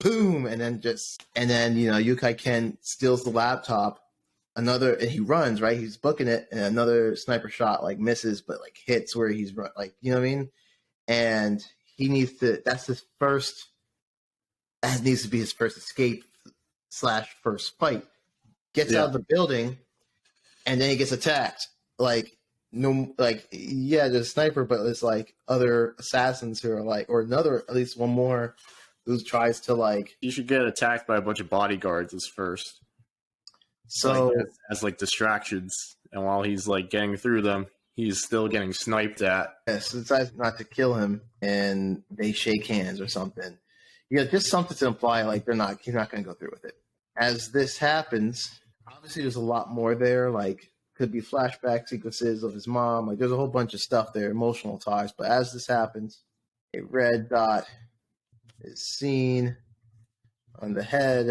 S2: Boom, and then Yukai Ken steals the laptop. And he runs, right? He's booking it, and another sniper shot like misses, but like hits where he's like, you know what I mean? And he needs to. That needs to be his first escape / first fight. Gets out of the building, and then he gets attacked. There's a sniper, but there's like other assassins who are like, or at least one more who tries to like.
S1: You should get attacked by a bunch of bodyguards as first.
S2: So
S1: as like distractions, and while he's like getting through them, he's still getting sniped at.
S2: Yes, decides not to kill him, and they shake hands or something. Just something to imply like he's not going to go through with it. As this happens, obviously there's a lot more there. Like could be flashback sequences of his mom. Like there's a whole bunch of stuff there, emotional ties. But as this happens, a red dot is seen on the head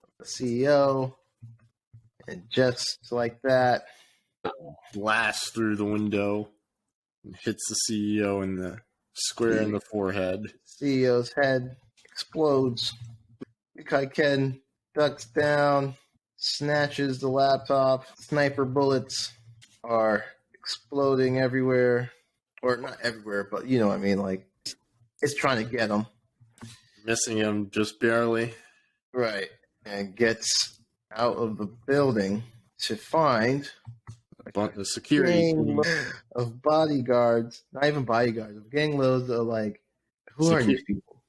S2: of the CEO. And just like that,
S1: blasts through the window and hits the CEO in the square in the forehead.
S2: CEO's head explodes. Yukai Ken ducks down, snatches the laptop. Sniper bullets are exploding everywhere. Or not everywhere, but you know what I mean. Like, it's trying to get him.
S1: Missing him just barely.
S2: Right. And gets out of the building to find
S1: the security
S2: of bodyguards, not even bodyguards, of gang loads of like, who are these people?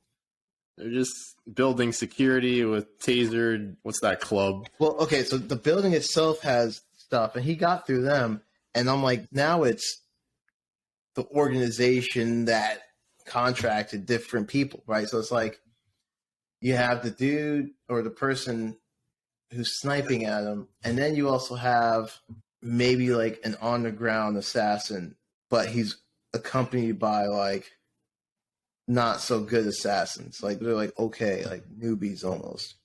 S1: They're just building security with tasered, what's that club?
S2: Well, okay, so the building itself has stuff, and he got through them, and I'm like, now it's the organization that contracted different people, right? So it's like, you have the dude or the person who's sniping at him, and then you also have maybe like an on-the-ground assassin, but he's accompanied by like not so good assassins. Like they're like okay, like newbies almost.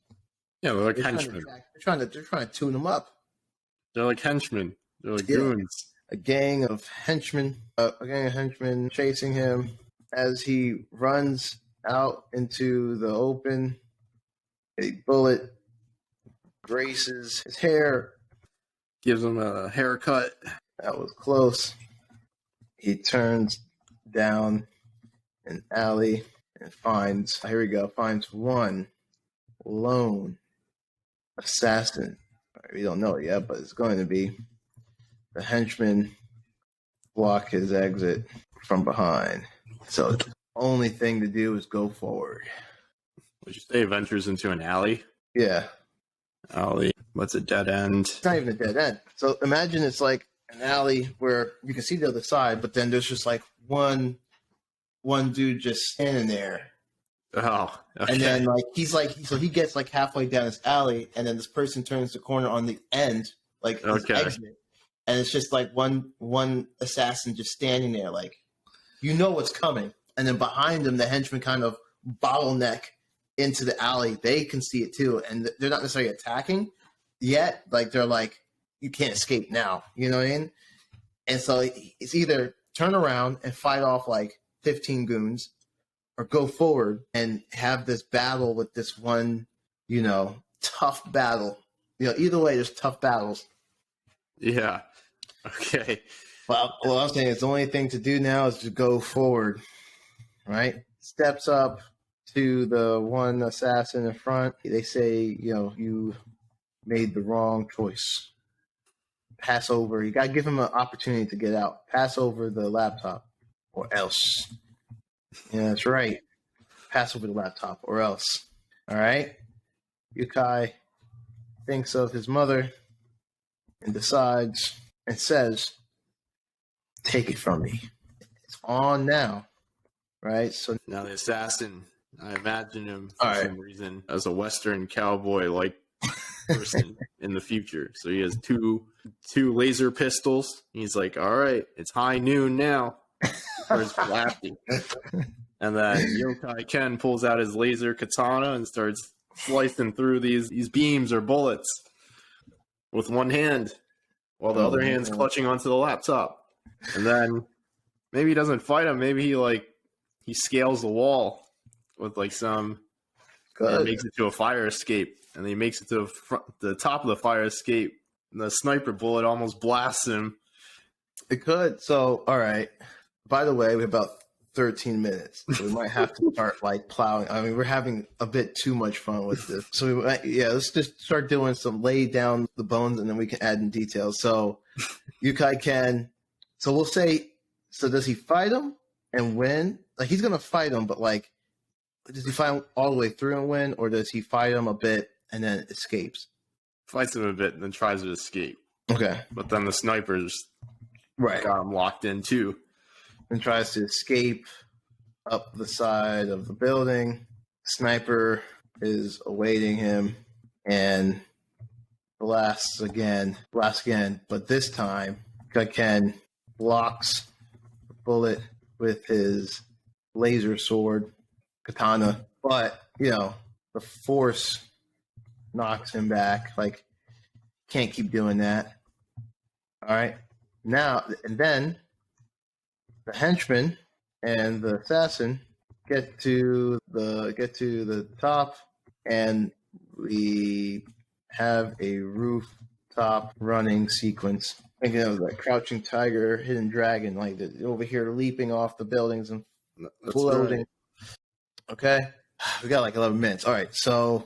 S1: Yeah, they're like henchmen.
S2: They're trying to tune them up.
S1: They're like henchmen. They're like goons.
S2: A gang of henchmen chasing him as he runs out into the open. A bullet graces his hair,
S1: gives him a haircut.
S2: That was close. He turns down an alley and finds one lone assassin. We don't know it yet, but it's going to be the henchmen block his exit from behind. So the only thing to do is go forward.
S1: Would you say ventures into an alley?
S2: Yeah.
S1: Alley. What's a dead end?
S2: It's not even a dead end. So imagine it's like an alley where you can see the other side, but then there's just like one dude just standing there.
S1: Oh, okay.
S2: And then so he gets like halfway down this alley, and then this person turns the corner on the end, like his exit, and it's just like one assassin just standing there, like you know what's coming. And then behind him, the henchmen kind of bottleneck into the alley. They can see it too, and they're not necessarily attacking yet. Like they're like, you can't escape now. You know what I mean? And so it's either turn around and fight off like 15 goons, or go forward and have this battle with this one, tough battle. Either way, there's tough battles.
S1: Yeah. Okay.
S2: Well, what I'm saying is the only thing to do now is to go forward, right? Steps up to the one assassin in front. They say, you made the wrong choice. Pass over. You got to give him an opportunity to get out. Pass over the laptop or else. Yeah, that's right. Pass over the laptop or else. All right? Yukai thinks of his mother and decides and says, take it from me. It's on now. Right? So
S1: now the assassin, I imagine him
S2: for
S1: some reason as a Western cowboy-like person in the future. So he has two laser pistols. He's like, all right, it's high noon now. Starts blasting. And then Yokai Ken pulls out his laser katana and starts slicing through these beams or bullets with one hand, while the other hand's clutching onto the laptop. And then maybe he doesn't fight him. Maybe he scales the wall with some. And makes it to a fire escape, and then he makes it to the top of the fire escape. And the sniper bullet almost blasts him.
S2: It could. So, all right. By the way, we have about 13 minutes. So we might have to start plowing. I mean, we're having a bit too much fun with this. So let's just start doing lay down the bones, and then we can add in details. So Yukai Ken. So we'll say. So does he fight him and win? Like he's gonna fight him, but does he fight him all the way through and win, or does he fight him a bit and then escapes?
S1: Fights him a bit and then tries to escape.
S2: Okay.
S1: But then the snipers got him locked in too.
S2: And tries to escape up the side of the building. Sniper is awaiting him and blasts again. But this time, Ken blocks the bullet with his laser sword. Katana, but the force knocks him back. Can't keep doing that. All right, now and then the henchman and the assassin get to the top, and we have a rooftop running sequence. Thinking of the Crouching Tiger, Hidden Dragon, over here leaping off the buildings and floating. Right. Okay, we got 11 minutes. All right, so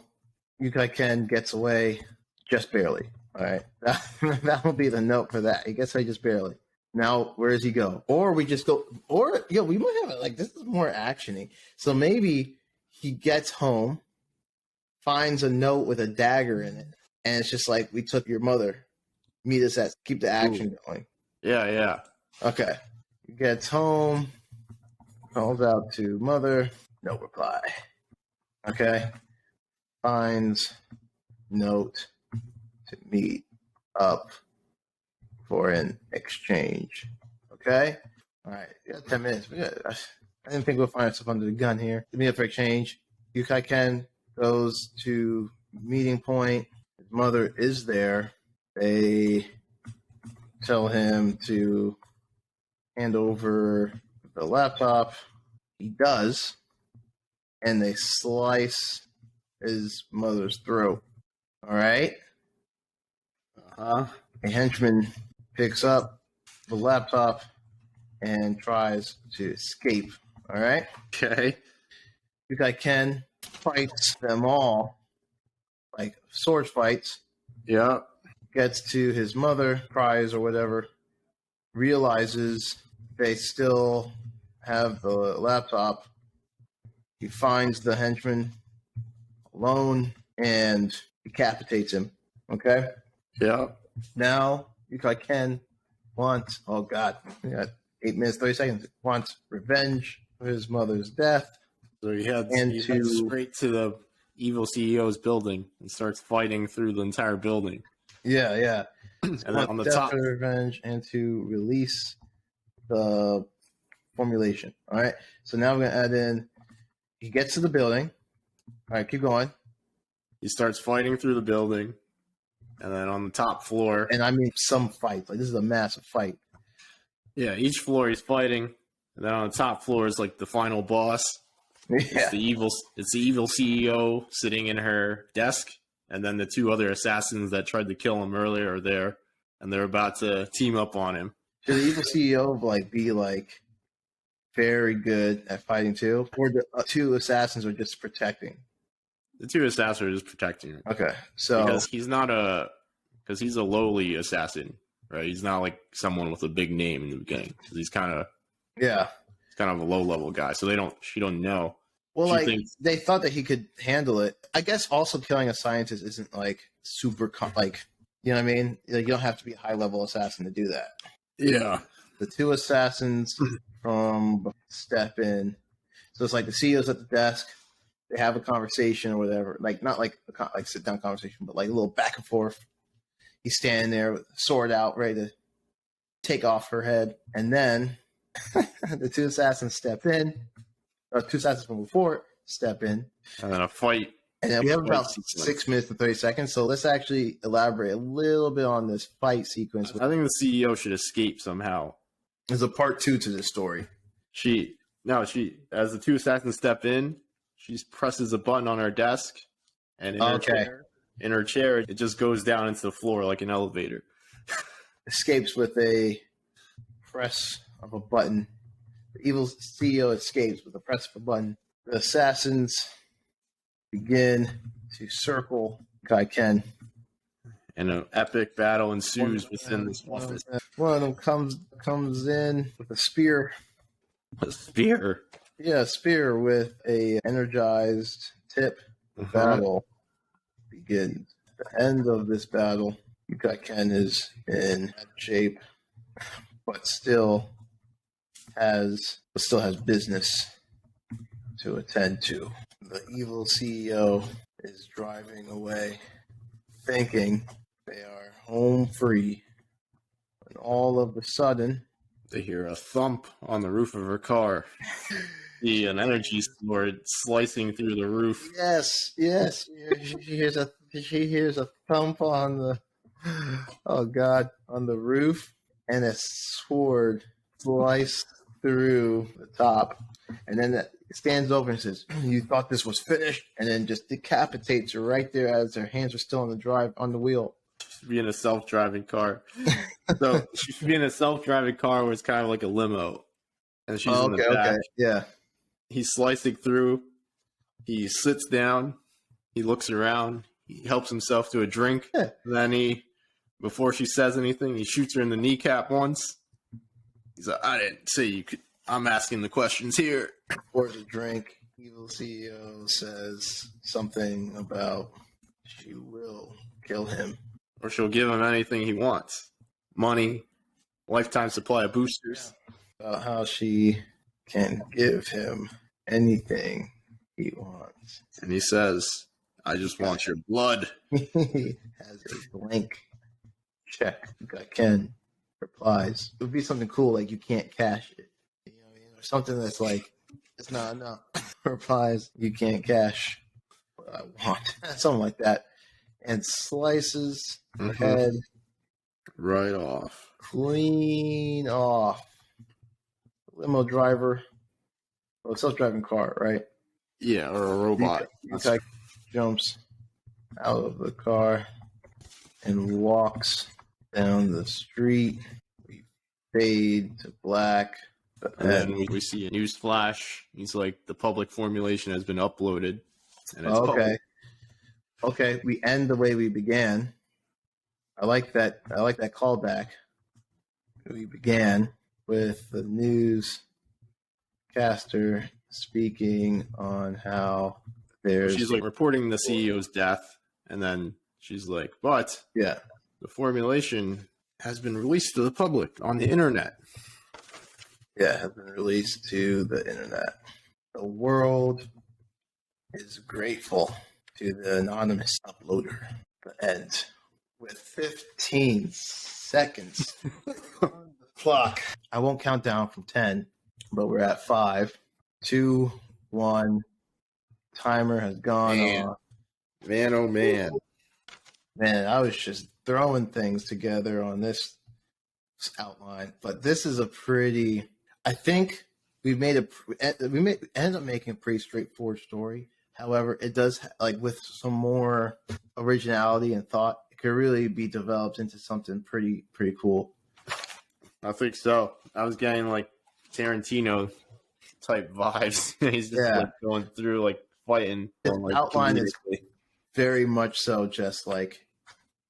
S2: Yukai Ken gets away just barely. All right, that will be the note for that. He gets away just barely. Now, where does he go? Or we just go, or we might have it this is more actiony. So maybe he gets home, finds a note with a dagger in it, and it's just we took your mother. Meet us at, keep the action going.
S1: Yeah.
S2: Okay, he gets home, calls out to mother. No reply. Okay. Finds note to meet up for an exchange. Okay. All right. We got 10 minutes. I didn't think we'll find ourselves under the gun here. Meet up for exchange. Yukai Ken goes to meeting point. His mother is there. They tell him to hand over the laptop. He does. And they slice his mother's throat. All right? A henchman picks up the laptop and tries to escape. All right?
S1: Okay.
S2: Yukai Ken fights them all, sword fights.
S1: Yeah.
S2: Gets to his mother, cries or whatever. realizes they still have the laptop. He finds the henchman alone and decapitates him. Okay?
S1: Yeah.
S2: Now, Ken wants, oh God, we got 8 minutes, 30 seconds, wants revenge for his mother's death.
S1: So he heads straight to the evil CEO's building and starts fighting through the entire building.
S2: Yeah.
S1: And then on the top,
S2: revenge and to release the formulation. All right. So now we're gonna add in. He gets to the building. All right, keep going.
S1: He starts fighting through the building, and then on the top floor,
S2: and I mean some fight. Like this is a massive fight.
S1: Yeah, each floor he's fighting, and then on the top floor is like the final boss.
S2: Yeah.
S1: It's the evil CEO sitting in her desk, and then the 2 other assassins that tried to kill him earlier are there, and they're about to team up on him.
S2: Should the evil CEO be very good at fighting too, or the 2 assassins are just protecting?
S1: The 2 assassins are just protecting him.
S2: Okay, so
S1: because he's a lowly assassin, right? He's not like someone with a big name in the beginning. He's kind of a low level guy. So she don't know.
S2: Well, they thought that he could handle it. I guess also killing a scientist isn't super you know what I mean? You don't have to be a high level assassin to do that.
S1: Yeah.
S2: The 2 assassins from step in. So it's the CEO's at the desk. They have a conversation or whatever. Not a sit down conversation, but a little back and forth. He's standing there with a sword out, ready to take off her head. And then the 2 assassins step in. Or 2 assassins from before step in.
S1: And then a fight.
S2: And then we have about 6 minutes and 30 seconds. So let's actually elaborate a little bit on this fight sequence.
S1: I think the CEO should escape somehow.
S2: There's a part 2 to this story.
S1: As the 2 assassins step in, she presses a button on her desk, and in her chair, it just goes down into the floor like an elevator.
S2: Escapes with a press of a button. The evil CEO escapes with a press of a button. The assassins begin to circle Ken.
S1: And an epic battle ensues within this office.
S2: One of them comes in with a spear.
S1: A spear?
S2: Yeah, a spear with a energized tip. The battle begins. The end of this battle, Ken is in bad shape, but still has business to attend to. The evil CEO is driving away, thinking they are home free, and all of a sudden,
S1: they hear a thump on the roof of her car. See an energy sword slicing through the roof.
S2: Yes. She hears a thump on the on the roof, and a sword sliced through the top, and then it stands over and says, "You thought this was finished," and then just decapitates her right there as her hands are still on the wheel.
S1: She should be in a self-driving car. So she should be in a self-driving car where it's kind of like a limo, and she's in the back.
S2: Okay, yeah.
S1: He's slicing through. He sits down. He looks around. He helps himself to a drink.
S2: Yeah.
S1: Then before she says anything, he shoots her in the kneecap once. He's like, "I didn't say you could. I'm asking the questions here."
S2: Pours a drink. Evil CEO says something about she will kill him.
S1: Or she'll give him anything he wants. Money, lifetime supply of boosters.
S2: Yeah. About how she can give him anything he wants.
S1: And he says, "I just want your blood."
S2: He has a blank check. Ken replies. It would be something cool like you can't cash it. You know what I mean? Or something that's it's not enough. Replies, "You can't cash what I want." Something like that. And slices her head
S1: right off.
S2: Clean off. Limo driver. Well, self-driving car, right?
S1: Yeah, or a robot.
S2: Guy jumps out of the car and walks down the street. We fade to black.
S1: And then we see a news flash. He's like, the public formulation has been uploaded. And it's
S2: okay. Okay, we end the way we began. I like that callback. We began with the newscaster speaking on how there's...
S1: She's like reporting the CEO's death, and then she's like, but
S2: yeah,
S1: the formulation has been released to the public on the internet.
S2: Yeah, has been released to the internet. The world is grateful to the anonymous uploader. The end. With 15 seconds on the clock. I won't count down from 10, but we're at 5, 2, 1. Timer has gone on.
S1: Man, oh man.
S2: Man, I was just throwing things together on this outline, but this is a pretty... I think we ended up making a pretty straightforward story. However, it does, like, with some more originality and thought, it could really be developed into something pretty cool.
S1: I think so. I was getting like Tarantino type vibes. He's just like going through like fighting.
S2: The
S1: like,
S2: outline is very much so just like,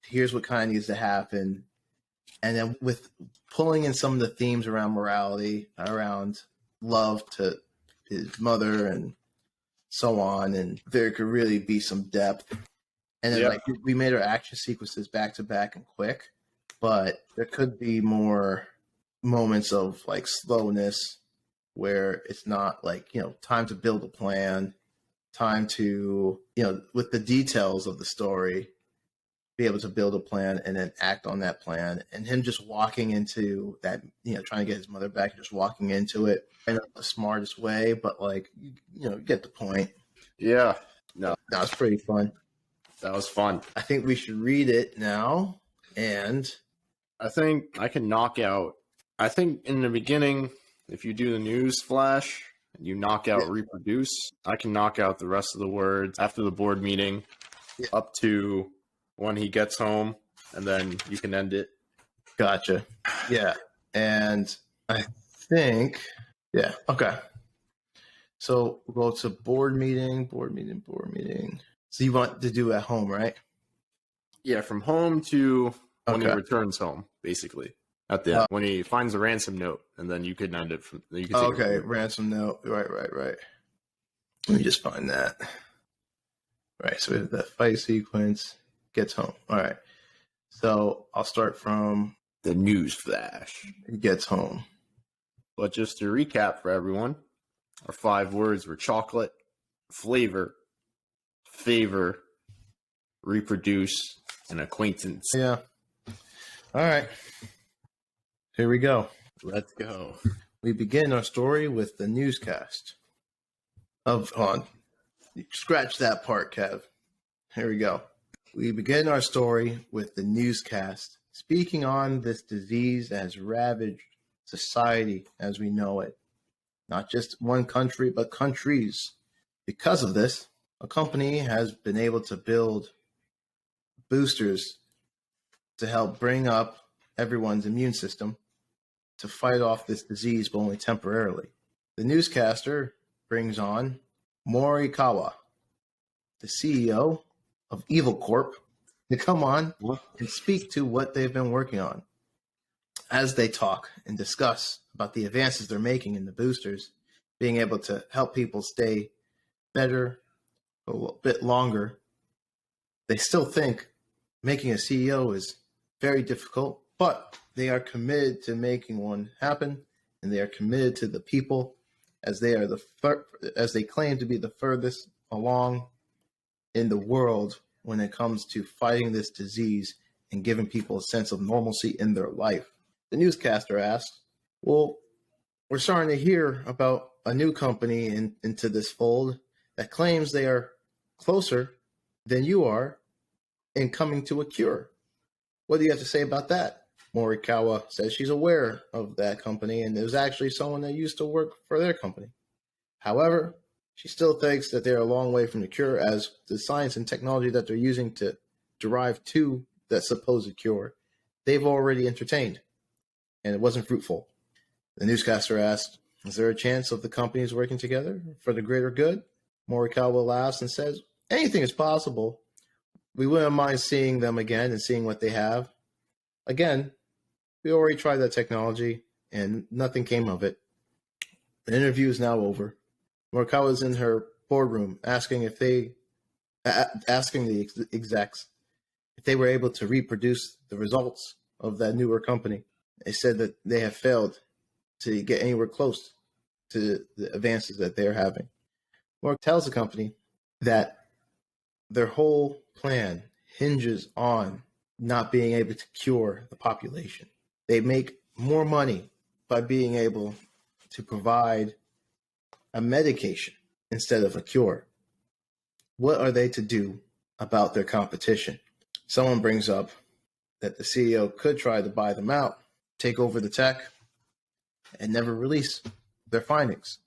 S2: here's what kind of needs to happen. And then with pulling in some of the themes around morality, around love to his mother and so on, and there could really be some depth. And then like we made our action sequences back to back and quick, but there could be more moments of like slowness where it's not like, time to build a plan, time to, with the details of the story, be able to build a plan and then act on that plan. And him just walking into that, trying to get his mother back, just walking into it in the smartest way, but like, get the point.
S1: Yeah. No.
S2: That was pretty fun.
S1: That was fun.
S2: I think we should read it now. And
S1: I think I can knock out, I think in the beginning, if you do the news flash and you knock out reproduce, I can knock out the rest of the words after the board meeting up to when he gets home, and then you can end it.
S2: Gotcha. Yeah. And I think, okay. So we'll go to board meeting. So you want to do at home, right?
S1: Yeah, from home to when he returns home, basically. At the end, when he finds a ransom note, and then you can end it from. You can
S2: ransom note. Right. Let me just find that. Right, so we have that fight sequence. Gets home. All right. So I'll start from
S1: the news flash.
S2: He gets home.
S1: But just to recap for everyone, our 5 words were chocolate, flavor, favor, reproduce, and acquaintance.
S2: Yeah. All right. Here we go.
S1: Let's go.
S2: We begin our story with the newscast. Scratch that part, Kev. Here we go. We begin our story with the newscast, speaking on this disease that has ravaged society as we know it. Not just one country, but countries. Because of this, a company has been able to build boosters to help bring up everyone's immune system to fight off this disease, but only temporarily. The newscaster brings on Morikawa, the CEO of Evil Corp, to come on and speak to what they've been working on. As they talk and discuss about the advances they're making in the boosters, being able to help people stay better a little bit longer, they still think making a CEO is very difficult, but they are committed to making one happen, and they are committed to the people, as they are as they claim to be the furthest along in the world when it comes to fighting this disease and giving people a sense of normalcy in their life. The newscaster asked, well, we're starting to hear about a new company into this fold that claims they are closer than you are in coming to a cure. What do you have to say about that? Morikawa says she's aware of that company, and there's actually someone that used to work for their company. However, she still thinks that they're a long way from the cure, as the science and technology that they're using to derive to that supposed cure, they've already entertained, and it wasn't fruitful. The newscaster asked, is there a chance of the companies working together for the greater good? Morikawa laughs and says, anything is possible. We wouldn't mind seeing them again and seeing what they have. Again, We already tried that technology, and nothing came of it. The interview is now over. Morikawa is in her boardroom asking the execs if they were able to reproduce the results of that newer company. They said that they have failed to get anywhere close to the advances that they're having. Mark tells the company that their whole plan hinges on not being able to cure the population. They make more money by being able to provide a medication instead of a cure. What are they to do about their competition? Someone brings up that the CEO could try to buy them out, take over the tech, and never release their findings.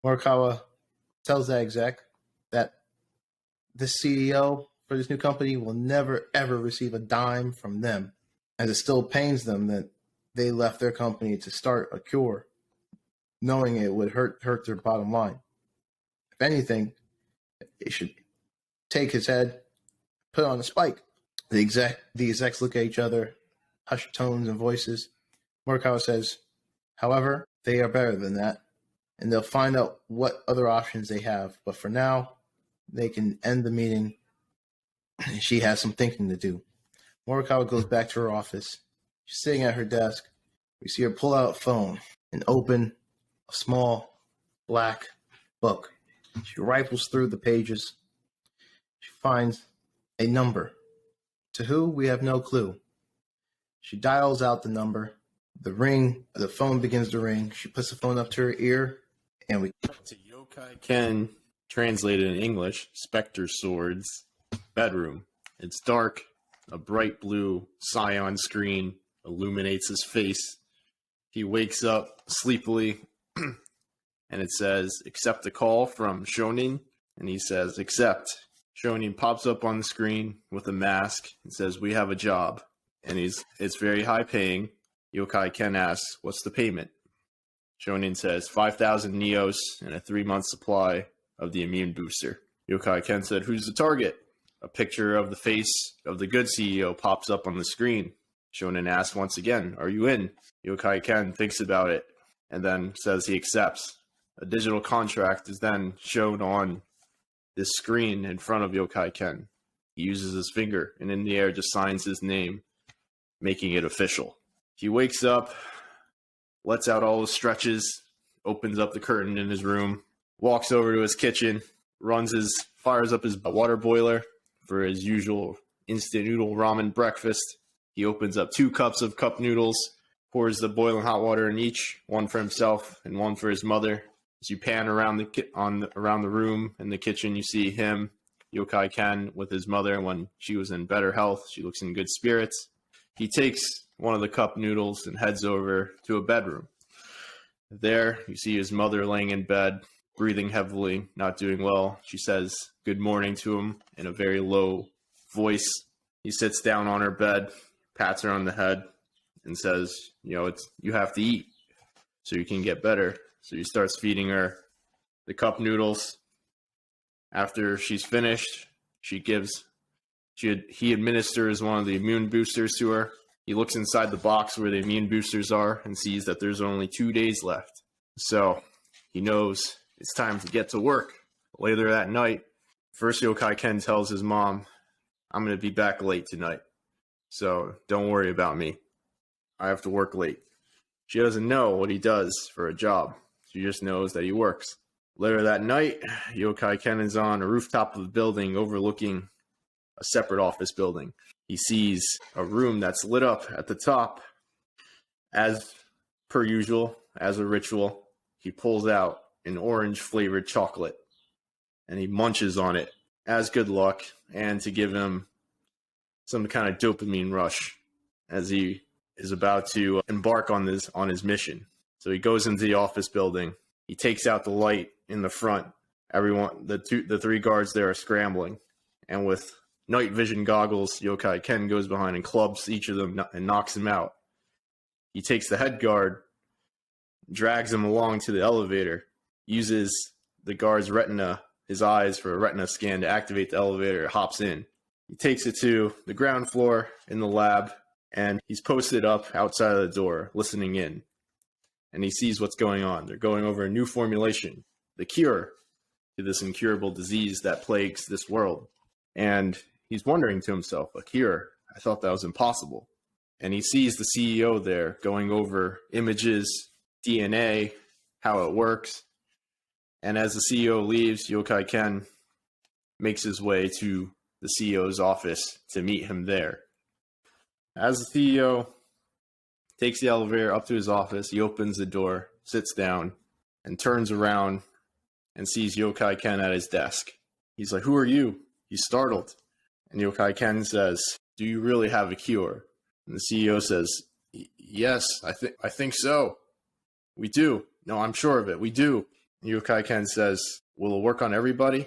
S2: Morikawa tells that exec that the CEO for this new company will never, ever receive a dime from them, as it still pains them that they left their company to start a cure, knowing it would hurt their bottom line. If anything, they should take his head, put it on a spike. The execs look at each other, hushed tones and voices. Morikawa says, however, they are better than that, and they'll find out what other options they have. But for now, they can end the meeting, and she has some thinking to do. Morikawa goes back to her office. She's sitting at her desk. We see her pull out a phone and open a small black book. She rifles through the pages. She finds a number. To who, we have no clue. She dials out the number. The phone begins to ring. She puts the phone up to her ear, and we
S1: cut to Yokai Ken, translated in English, Spectre Swords, bedroom. It's dark. A bright blue cyan screen illuminates his face. He wakes up sleepily, and it says, accept the call from Shonin. And he says, accept. Shonin pops up on the screen with a mask and says, we have a job. And it's very high paying. Yokai Ken asks, what's the payment? Shonin says, 5,000 Neos and a 3-month supply of the immune booster. Yokai Ken said, who's the target? A picture of the face of the good CEO pops up on the screen. Shonin asks once again, are you in? Yokai Ken thinks about it and then says he accepts. A digital contract is then shown on this screen in front of Yokai Ken. He uses his finger and in the air just signs his name, making it official. He wakes up, lets out all his stretches, opens up the curtain in his room, walks over to his kitchen, fires up his water boiler for his usual instant noodle ramen breakfast. He opens up 2 cups of cup noodles, pours the boiling hot water in each, one for himself and one for his mother. As you pan around the room in the kitchen, you see him, Yokai Ken, with his mother. When she was in better health, she looks in good spirits. He takes one of the cup noodles and heads over to a bedroom. There, you see his mother laying in bed, breathing heavily, not doing well. She says good morning to him in a very low voice. He sits down on her bed, pats her on the head, and says, you have to eat so you can get better. So he starts feeding her the cup noodles. After she's finished, he administers one of the immune boosters to her. He looks inside the box where the immune boosters are and sees that there's only 2 days left. So he knows it's time to get to work. Later that night, first Yokai Ken tells his mom, I'm going to be back late tonight. So don't worry about me. I have to work late. She doesn't know what he does for a job. She just knows that he works. Later that night, Yokai Ken is on a rooftop of a building overlooking a separate office building. He sees a room that's lit up at the top. As per usual, as a ritual, he pulls out an orange-flavored chocolate, and he munches on it as good luck and to give him some kind of dopamine rush as he is about to embark on his mission. So he goes into the office building. He takes out the light in the front. The 3 guards there are scrambling, and with night vision goggles, Yokai Ken goes behind and clubs each of them and knocks them out. He takes the head guard, drags him along to the elevator, uses the guard's retina, his eyes for a retina scan to activate the elevator, hops in. He takes it to the ground floor in the lab And he's posted up outside of the door, listening in. And he sees what's going on. They're going over a new formulation, the cure to this incurable disease that plagues this world. And he's wondering to himself, a cure? I thought that was impossible. And he sees the CEO there going over images, DNA, how it works. And as the CEO leaves, Yokai Ken makes his way to the CEO's office to meet him there. As the CEO takes the elevator up to his office, he opens the door, sits down, and turns around and sees Yokai Ken at his desk. He's like, "Who are you?" He's startled. And Yokai Ken says, "Do you really have a cure?" And the CEO says, "Yes, I think so. We do. No, I'm sure of it. We do." And Yokai Ken says, "Will it work on everybody?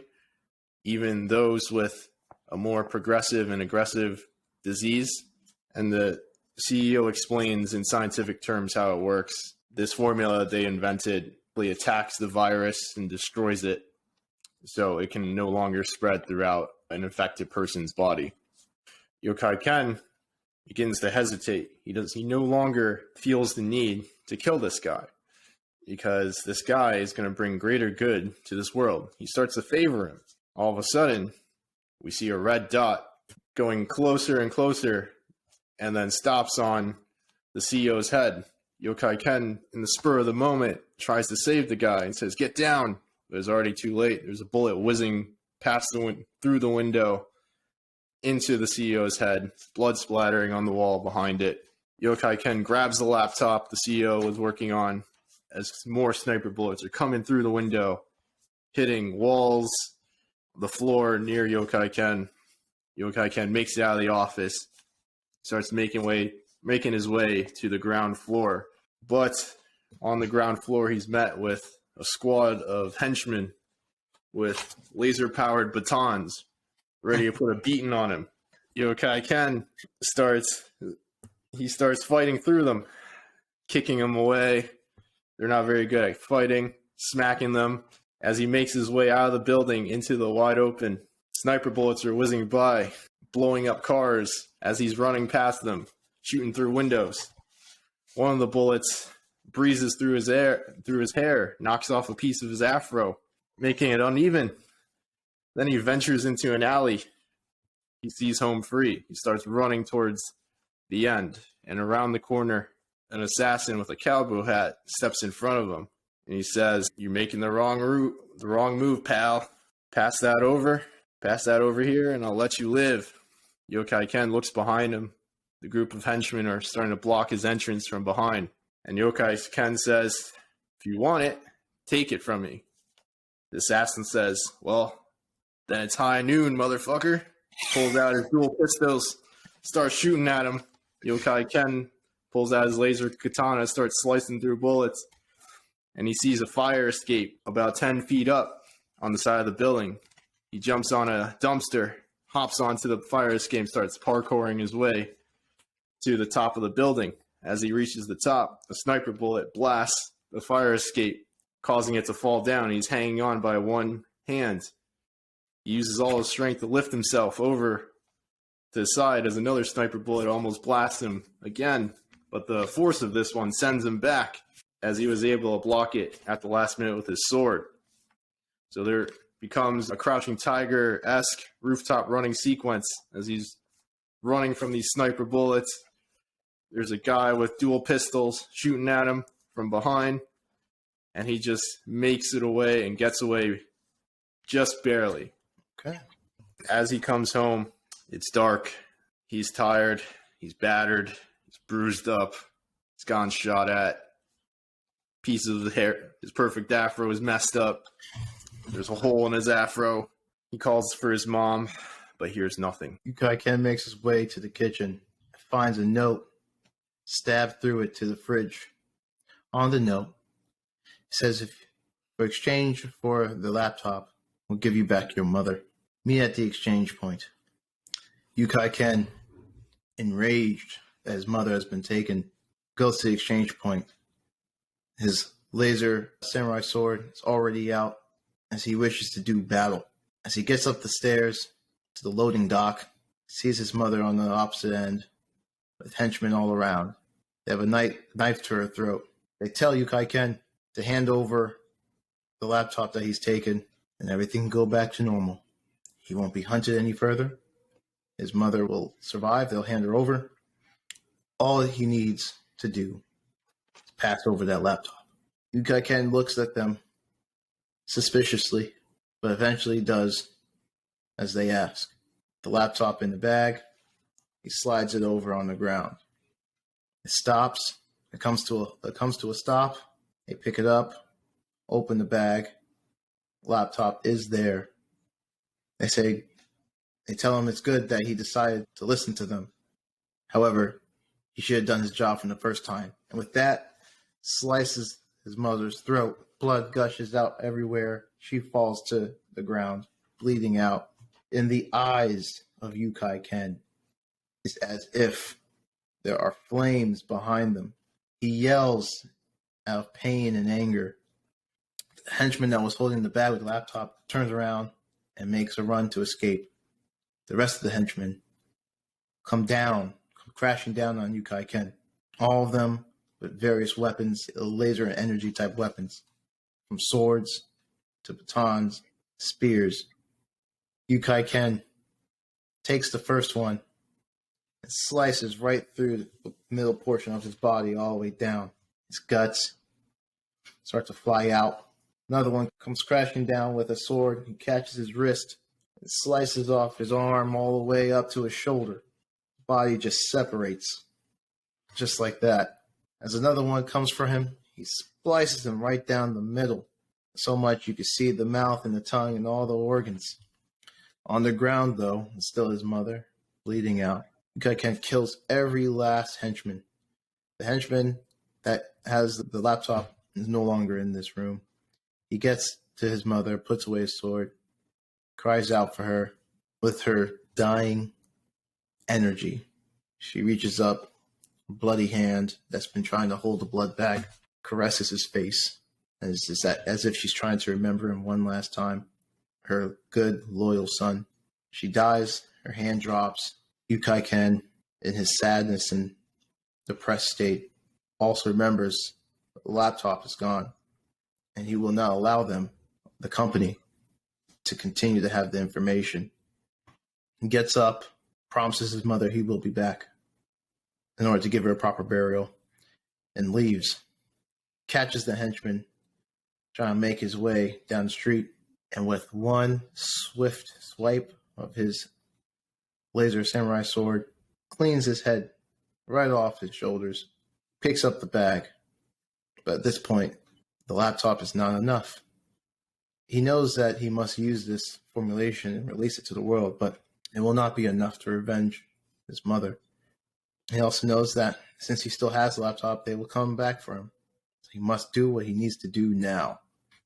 S1: Even those with a more progressive and aggressive disease?" And the CEO explains in scientific terms how it works. This formula they invented attacks the virus and destroys it, so it can no longer spread throughout an infected person's body. Yokai Ken begins to hesitate. He no longer feels the need to kill this guy, because this guy is going to bring greater good to this world. He starts to favor him. All of a sudden, we see a red dot going closer and closer, and then stops on the CEO's head. Yokai Ken, in the spur of the moment, tries to save the guy and says, "Get down." But it's already too late. There's a bullet whizzing through the window into the CEO's head, blood splattering on the wall behind it. Yokai Ken grabs the laptop the CEO was working on as more sniper bullets are coming through the window, hitting walls, the floor near Yokai Ken. Yokai Ken makes it out of the office, starts making his way to the ground floor. But on the ground floor, he's met with a squad of henchmen with laser-powered batons ready to put a beating on him. Yokai Ken starts fighting through them, kicking them away. They're not very good at fighting, smacking them. As he makes his way out of the building into the wide open, sniper bullets are whizzing by, blowing up cars as he's running past them, shooting through windows. One of the bullets breezes through his hair, knocks off a piece of his afro, making it uneven. Then he ventures into an alley. He sees home free. He starts running towards the end, and around the corner, an assassin with a cowboy hat steps in front of him, and he says, "You're making the wrong move, pal. Pass that over here, and I'll let you live." Yokai Ken looks behind him. The group of henchmen are starting to block his entrance from behind. And Yokai Ken says, "If you want it, take it from me." The assassin says, "Well, then it's high noon, motherfucker." Pulls out his dual pistols, starts shooting at him. Yokai Ken pulls out his laser katana, starts slicing through bullets. And he sees a fire escape about 10 feet up on the side of the building. He jumps on a dumpster, hops onto the fire escape, starts parkouring his way to the top of the building. As he reaches the top, a sniper bullet blasts the fire escape, causing it to fall down. He's hanging on by one hand. He uses all his strength to lift himself over to the side as another sniper bullet almost blasts him again. But the force of this one sends him back, as he was able to block it at the last minute with his sword. So there becomes a Crouching Tiger-esque rooftop running sequence as he's running from these sniper bullets. There's a guy with dual pistols shooting at him from behind, and he just makes it away and gets away just barely.
S2: Okay.
S1: As he comes home, it's dark. He's tired. He's battered. He's bruised up. He's gotten shot at. Pieces of the hair, his perfect afro is messed up. There's a hole in his afro. He calls for his mom, but hears nothing.
S2: Yokai Ken makes his way to the kitchen, finds a note, stabbed through it to the fridge. On the note, it says, "If for exchange for the laptop, we'll give you back your mother. Meet at the exchange point." Yokai Ken, enraged that his mother has been taken, goes to the exchange point. His laser samurai sword is already out as he wishes to do battle. As he gets up the stairs to the loading dock, sees his mother on the opposite end with henchmen all around. They have a knife to her throat. They tell Yukai Ken to hand over the laptop that he's taken, and everything can go back to normal. He won't be hunted any further. His mother will survive. They'll hand her over. All he needs to do is pass over that laptop. Yukai Ken looks at them suspiciously, but eventually does as they ask. The laptop in the bag, he slides it over on the ground. It stops. It comes to a stop. They pick it up, open the bag. Laptop is there. They tell him it's good that he decided to listen to them. However, he should have done his job from the first time. And with that, slices his mother's throat. Blood gushes out everywhere. She falls to the ground, bleeding out. In the eyes of Yukai Ken, it's as if there are flames behind them. He yells out of pain and anger. The henchman that was holding the bag with the laptop turns around and makes a run to escape. The rest of the henchmen come crashing down on Yukai Ken. All of them with various weapons, laser and energy type weapons, from swords to batons, spears. Yukai Ken takes the first one and slices right through the middle portion of his body all the way down. His guts start to fly out. Another one comes crashing down with a sword. He catches his wrist and slices off his arm all the way up to his shoulder. The body just separates, just like that. As another one comes for him, he slices him right down the middle, so much you can see the mouth and the tongue and all the organs. On the ground, though, is still his mother, bleeding out. Yukai Ken kills every last henchman. The henchman that has the laptop is no longer in this room. He gets to his mother, puts away his sword, cries out for her with her dying energy. She reaches up, bloody hand that's been trying to hold the blood back, caresses his face, as if she's trying to remember him one last time. Her good, loyal son. She dies, her hand drops. Yukai Ken, in his sadness and depressed state, also remembers the laptop is gone, and he will not allow the company, to continue to have the information. He gets up, promises his mother he will be back in order to give her a proper burial, and leaves. Catches the henchman trying to make his way down the street, and with one swift swipe of his laser samurai sword, cleans his head right off his shoulders, picks up the bag. But at this point, the laptop is not enough. He knows that he must use this formulation and release it to the world, but it will not be enough to revenge his mother. He also knows that since he still has the laptop, they will come back for him. So he must do what he needs to do now.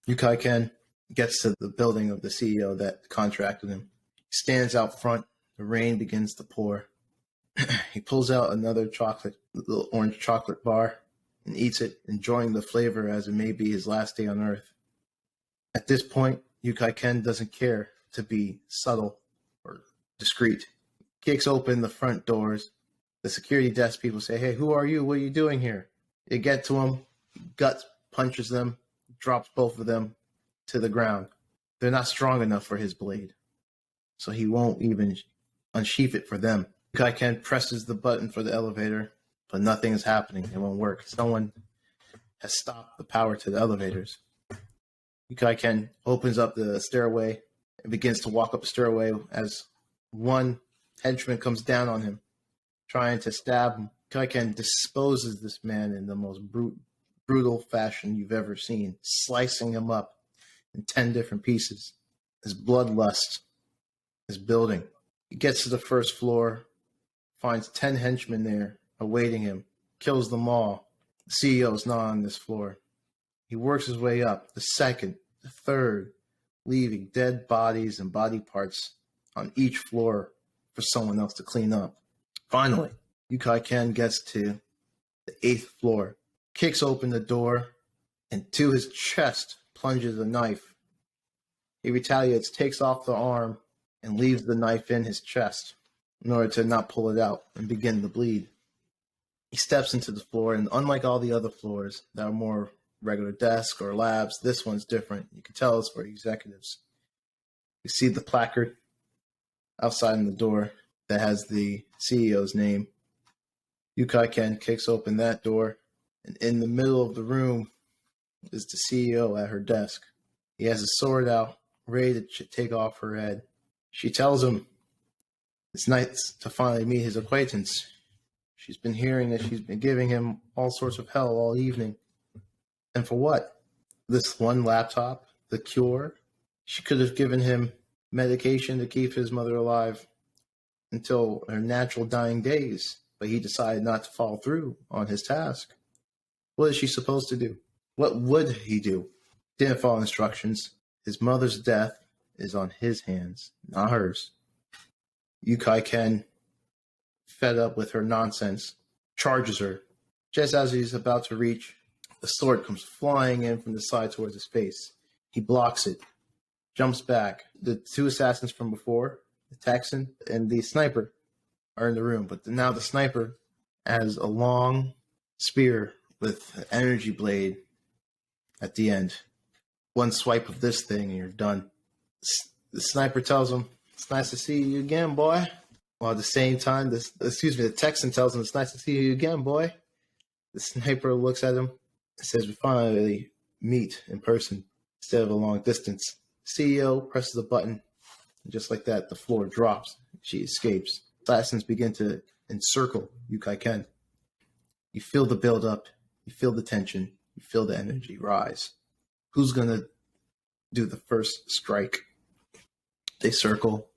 S2: Yukai Ken gets to the building of the CEO that contracted him. He stands out front. The rain begins to pour. He pulls out another little orange chocolate bar, and eats it, enjoying the flavor as it may be his last day on Earth. At this point, Yukai Ken doesn't care to be subtle or discreet. He kicks open the front doors. The security desk people say, "Hey, who are you? What are you doing here?" They get to him, gut punches them, drops both of them to the ground. They're not strong enough for his blade, so he won't even unsheath it for them. Yukai Ken presses the button for the elevator, but nothing is happening. It won't work. Someone has stopped the power to the elevators. Yukai Ken opens up the stairway and begins to walk up the stairway as one henchman comes down on him, trying to stab him. Yukai Ken disposes this man in the most brutal fashion you've ever seen, slicing him up in 10 different pieces. His bloodlust is building. He gets to the first floor, finds 10 henchmen there awaiting him, kills them all. The CEO is not on this floor. He works his way up, the second, the third, leaving dead bodies and body parts on each floor for someone else to clean up. Finally, Yukai Ken gets to the 8th floor, kicks open the door, and to his chest plunges a knife. He retaliates, takes off the arm, and leaves the knife in his chest in order to not pull it out and begin to bleed. He steps into the floor, and unlike all the other floors that are more regular desks or labs, this one's different. You can tell it's for executives. You see the placard outside in the door that has the CEO's name. Yukai Ken kicks open that door, and in the middle of the room is the CEO at her desk. He has his sword out, ready to take off her head. She tells him it's nice to finally meet his acquaintance. She's been hearing that she's been giving him all sorts of hell all evening. And for what? This one laptop, the cure? She could have given him medication to keep his mother alive until her natural dying days, but he decided not to follow through on his task. What is she supposed to do? What would he do? Didn't follow instructions. His mother's death is on his hands, not hers. Yukai Ken, fed up with her nonsense, charges her. Just as he's about to reach, the sword comes flying in from the side towards his face. He blocks it, jumps back. The two assassins from before, the Texan and the sniper, are in the room, but now the sniper has a long spear with an energy blade at the end. One swipe of this thing and you're done. The sniper tells him, "It's nice to see you again, boy." While at the same time, the Texan tells him, "It's nice to see you again, boy." The sniper looks at him and says, "We finally meet in person instead of a long distance." CEO presses a button, and just like that, the floor drops. She escapes. Assassins begin to encircle Yukai Ken. You feel the build-up. You feel the tension. You feel the energy rise. Who's going to do the first strike? They circle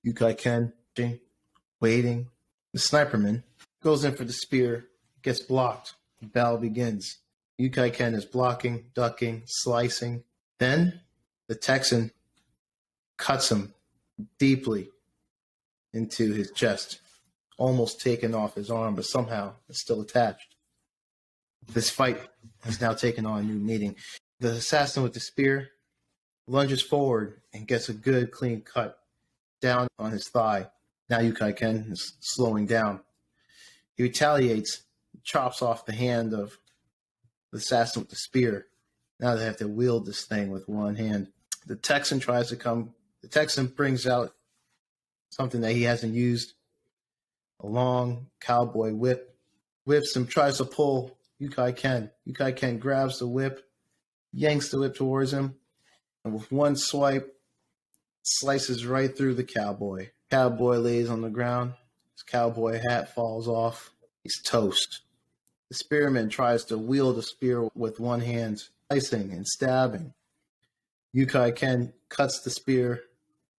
S2: Yukai Ken, waiting. The sniperman goes in for the spear, gets blocked. The battle begins. Yukai Ken is blocking, ducking, slicing. Then the Texan cuts him deeply into his chest, almost taken off his arm, but somehow it's still attached. This fight has now taken on a new meaning. The assassin with the spear lunges forward and gets a good, clean cut down on his thigh. Now Yukai Ken is slowing down. He retaliates, chops off the hand of the assassin with the spear. Now they have to wield this thing with one hand. The Texan brings out something that he hasn't used, a long cowboy whip, whips him, tries to pull Yukai Ken. Yukai Ken grabs the whip, yanks the whip towards him, and with one swipe, slices right through the cowboy. Cowboy lays on the ground. His cowboy hat falls off. He's toast. The spearman tries to wield a spear with one hand, slicing and stabbing. Yukai Ken cuts the spear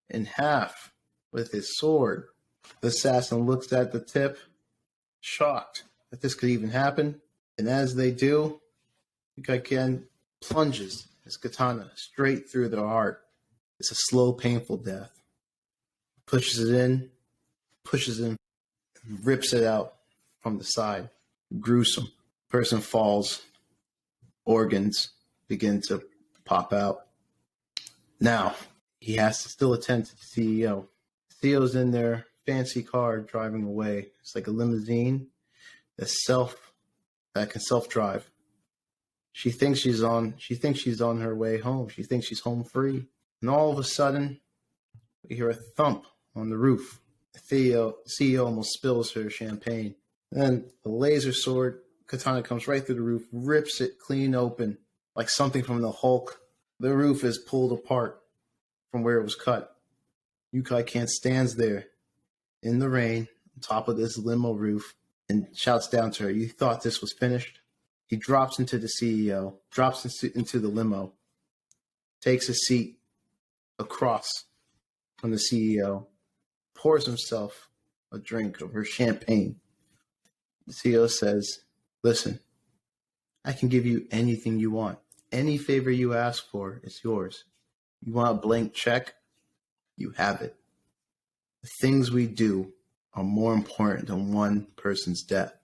S2: in half with his sword. The assassin looks at the tip, shocked that this could even happen. And as they do, Yukai Ken plunges his katana straight through their heart. It's a slow, painful death. Pushes it in, rips it out from the side. Gruesome. Person falls. Organs begin to pop out. Now, he has to still attend to the CEO. The CEO's in their fancy car driving away. It's like a limousine that can self-drive. She thinks she's on her way home. She thinks she's home free. And all of a sudden, we hear a thump on the roof. The CEO almost spills her champagne. Then the laser sword katana comes right through the roof, rips it clean open like something from the Hulk. The roof is pulled apart from where it was cut. Yukai Ken stands there in the rain on top of this limo roof and shouts down to her, "You thought this was finished?" He drops into the CEO, drops into the limo, takes a seat across from the CEO, pours himself a drink of her champagne. The CEO says, "Listen, I can give you anything you want. Any favor you ask for, it's yours. You want a blank check? You have it. The things we do are more important than one person's death.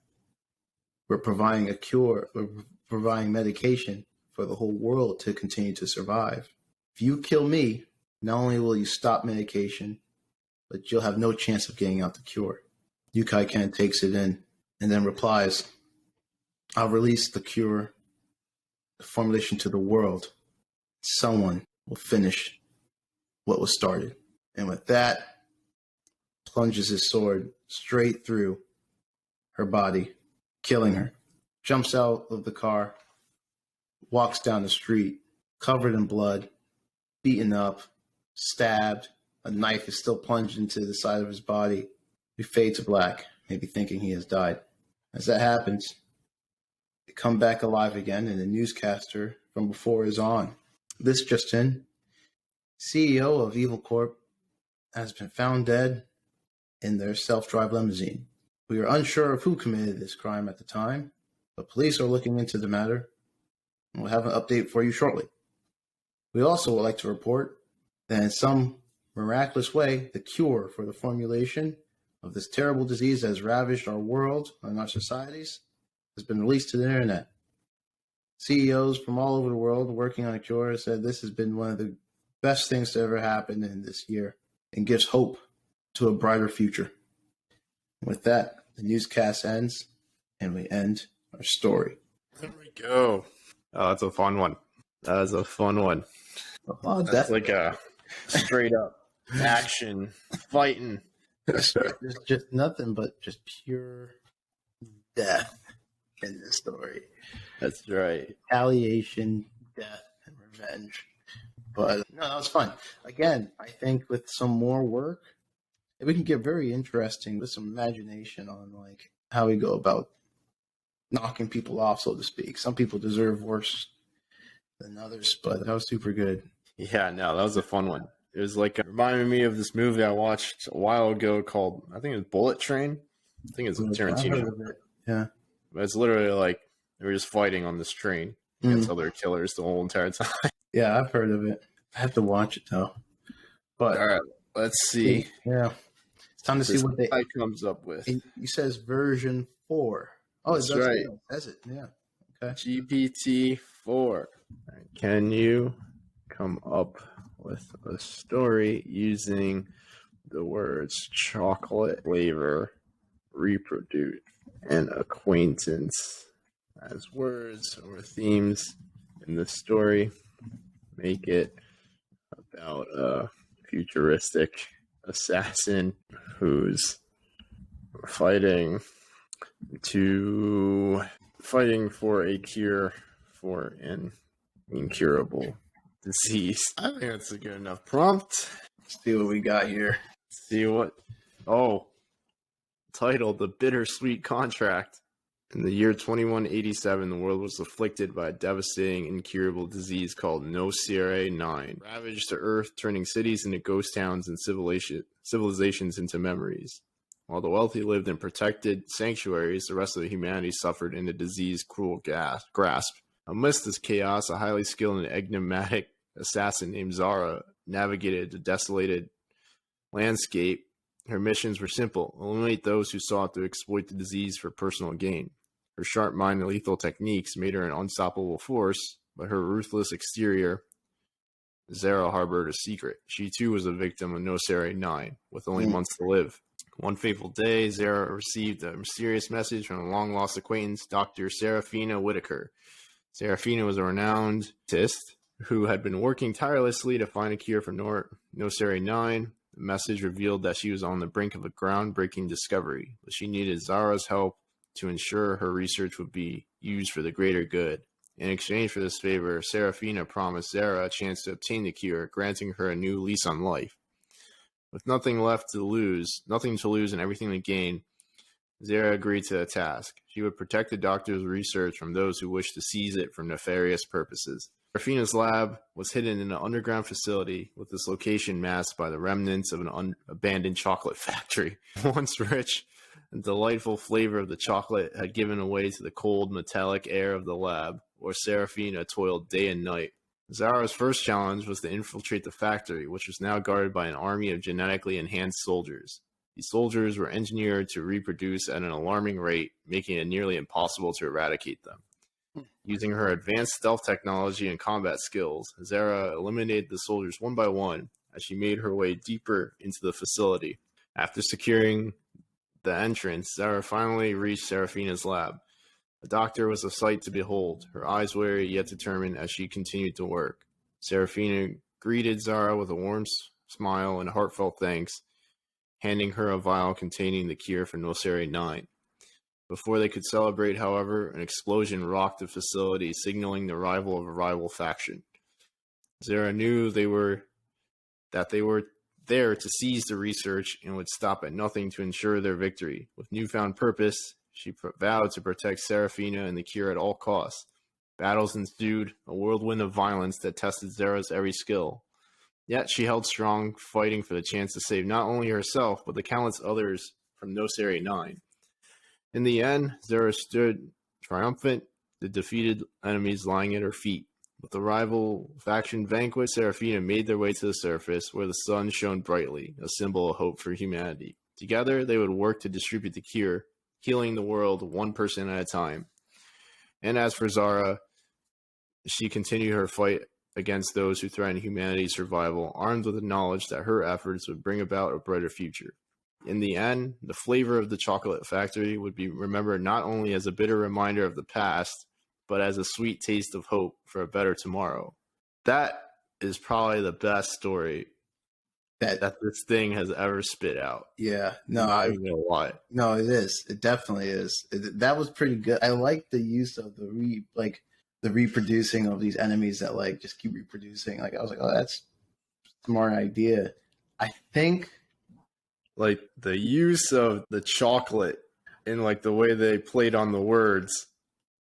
S2: We're providing a cure, we're providing medication for the whole world to continue to survive. If you kill me, not only will you stop medication, but you'll have no chance of getting out the cure." Yukai Ken takes it in. and then replies, I'll release the cure, the formulation to the world. Someone will finish what was started. And with that, plunges his sword straight through her body, killing her. Jumps out of the car, walks down the street, covered in blood, beaten up, stabbed. A knife is still plunged into the side of his body. We fade to black, maybe thinking he has died. As that happens, they come back alive again, and the newscaster from before is on. This just in. CEO of Evil Corp has been found dead in their self-drive limousine. We are unsure of who committed this crime at the time, but police are looking into the matter, and we'll have an update for you shortly. We also would like to report that in some miraculous way, the cure for the formulation of this terrible disease that has ravaged our world and our societies has been released to the internet. CEOs from all over the world working on a cure said this has been one of the best things to ever happen in this year and gives hope to a brighter future. With that, the newscast ends and we end our story.
S1: There we go. Oh, that's a fun one. That was a fun one.
S2: Oh,
S1: that's like a straight up action fighting.
S2: There's just nothing but just pure death in this story.
S1: That's right.
S2: Retaliation, death, and revenge. But no, that was fun. Again, I think with some more work, we can get very interesting with some imagination on like how we go about knocking people off, so to speak. Some people deserve worse than others, but that was super good.
S1: Yeah, no, that was a fun one. It was like reminded me of this movie I watched a while ago called, I think it was Bullet Train. I think it's Tarantino.
S2: Yeah.
S1: But it's literally like they were just fighting on this train against other killers the whole entire time.
S2: Yeah, I've heard of it. I have to watch it though. But
S1: all right, let's see.
S2: Yeah. It's time to see what they
S1: comes up with.
S2: He says version 4. Oh,
S1: that's right.
S2: It says it. Yeah. Okay.
S1: GPT-4. Can you come up with a story using the words chocolate flavor, reproduce, and acquaintance as words or themes in the story? Make it about a futuristic assassin who's fighting for a cure for an incurable disease. I think that's a good enough prompt.
S2: Let's see what we got here.
S1: Titled The Bittersweet Contract. In the year 2187, the world was afflicted by a devastating, incurable disease called Nocere 9. Ravaged the earth, turning cities into ghost towns and civilizations into memories. While the wealthy lived in protected sanctuaries, the rest of the humanity suffered in the disease's cruel grasp. Amidst this chaos, a highly skilled and enigmatic assassin named Zara navigated the desolated landscape. Her missions were simple: eliminate those who sought to exploit the disease for personal gain. Her sharp mind and lethal techniques made her an unstoppable force, but her ruthless exterior, Zara harbored a secret. She too was a victim of Nocere 9, with only months to live. One fateful day, Zara received a mysterious message from a long-lost acquaintance, Dr. Serafina Whitaker. Serafina was a renowned scientist who had been working tirelessly to find a cure for Nocere 9. The message revealed that she was on the brink of a groundbreaking discovery, but she needed Zara's help to ensure her research would be used for the greater good. In exchange for this favor, Serafina promised Zara a chance to obtain the cure, granting her a new lease on life. With nothing to lose and everything to gain, Zara agreed to the task. She would protect the doctor's research from those who wished to seize it for nefarious purposes. Serafina's lab was hidden in an underground facility, with its location masked by the remnants of an abandoned chocolate factory. Once rich and delightful flavor of the chocolate had given way to the cold, metallic air of the lab, where Serafina toiled day and night. Zara's first challenge was to infiltrate the factory, which was now guarded by an army of genetically enhanced soldiers. These soldiers were engineered to reproduce at an alarming rate, making it nearly impossible to eradicate them. Using her advanced stealth technology and combat skills, Zara eliminated the soldiers one by one as she made her way deeper into the facility. After securing the entrance, Zara finally reached Seraphina's lab. The doctor was a sight to behold, her eyes wary yet determined as she continued to work. Seraphina greeted Zara with a warm smile and heartfelt thanks, handing her a vial containing the cure for Noseri 9. Before they could celebrate, however, an explosion rocked the facility, signaling the arrival of a rival faction. Zara knew they were there to seize the research and would stop at nothing to ensure their victory. With newfound purpose, she vowed to protect Seraphina and the cure at all costs. Battles ensued, a whirlwind of violence that tested Zara's every skill. Yet she held strong, fighting for the chance to save not only herself, but the countless others from Noseri 9. In the end, Zara stood triumphant, the defeated enemies lying at her feet. With the rival faction vanquished, Seraphina made their way to the surface, where the sun shone brightly, a symbol of hope for humanity. Together, they would work to distribute the cure, healing the world one person at a time. And as for Zara, she continued her fight against those who threatened humanity's survival, armed with the knowledge that her efforts would bring about a brighter future. In the end, the flavor of the chocolate factory would be remembered not only as a bitter reminder of the past, but as a sweet taste of hope for a better tomorrow. That is probably the best story that this thing has ever spit out.
S2: Yeah, no,
S1: I don't know why.
S2: No, it is. It definitely is. That was pretty good. I like the use of the reproducing of these enemies that like just keep reproducing. Like I was like, oh, that's a smart idea. I think
S1: like the use of the chocolate and like the way they played on the words.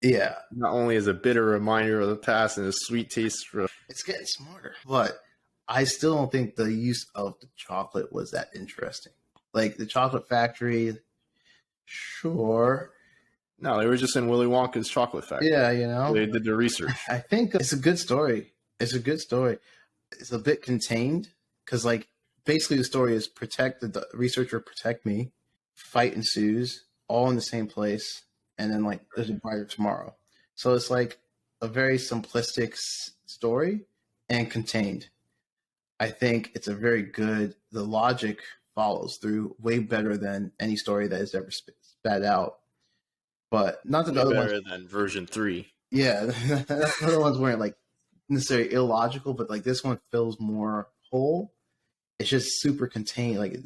S2: Yeah.
S1: Not only as a bitter reminder of the past and a sweet taste for
S2: it's getting smarter. But I still don't think the use of the chocolate was that interesting. Like the chocolate factory, sure.
S1: No, they were just in Willy Wonka's chocolate factory.
S2: Yeah, you know.
S1: They did the research.
S2: I think it's a good story. It's a good story. It's a bit contained because like basically the story is the researcher protect me, fight ensues, all in the same place. And then, like, there's a brighter tomorrow. So it's like a very simplistic story and contained. I think it's a very good, the logic follows through way better than any story that is ever spat out. But not that the other
S1: better than version 3.
S2: Yeah, the other ones weren't like necessarily illogical, but like this one feels more whole. It's just super contained. Like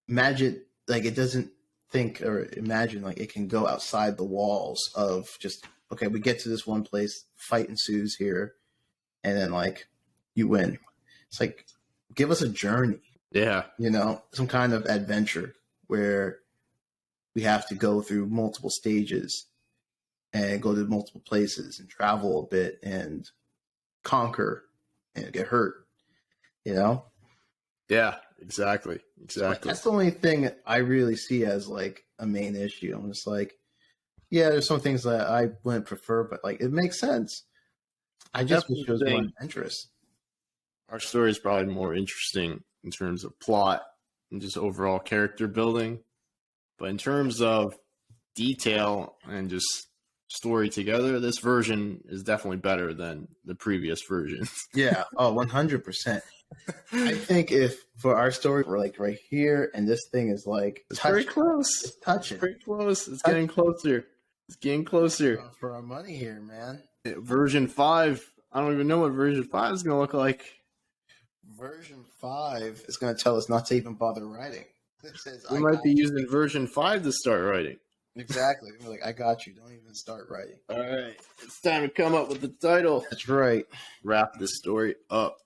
S2: imagine, like it doesn't think or imagine like it can go outside the walls of just okay, we get to this one place, fight ensues here, and then like you win. It's like give us a journey.
S1: Yeah.
S2: You know, some kind of adventure where we have to go through multiple stages and go to multiple places and travel a bit and conquer and get hurt, you know?
S1: Yeah, exactly.
S2: So that's the only thing I really see as like a main issue. I'm just like, yeah, there's some things that I wouldn't prefer, but like it makes sense. I just wish it was more adventurous.
S1: Our story is probably more interesting in terms of plot and just overall character building. But in terms of detail and just story together, this version is definitely better than the previous versions.
S2: Yeah. Oh, 100%. I think if for our story, we're like right here, and this thing is like
S1: it's very close.
S2: It's touching.
S1: It's pretty close. It's getting closer. It's getting closer.
S2: For our money here, man.
S1: Version 5. I don't even know what version 5 is going to look like.
S2: Version 5 is going to tell us not to even bother writing. It says,
S1: we might be using version 5 to start writing.
S2: Exactly. We're like, I got you. Don't even start writing.
S1: All right. It's time to come up with the title.
S2: That's right.
S1: Wrap this story up.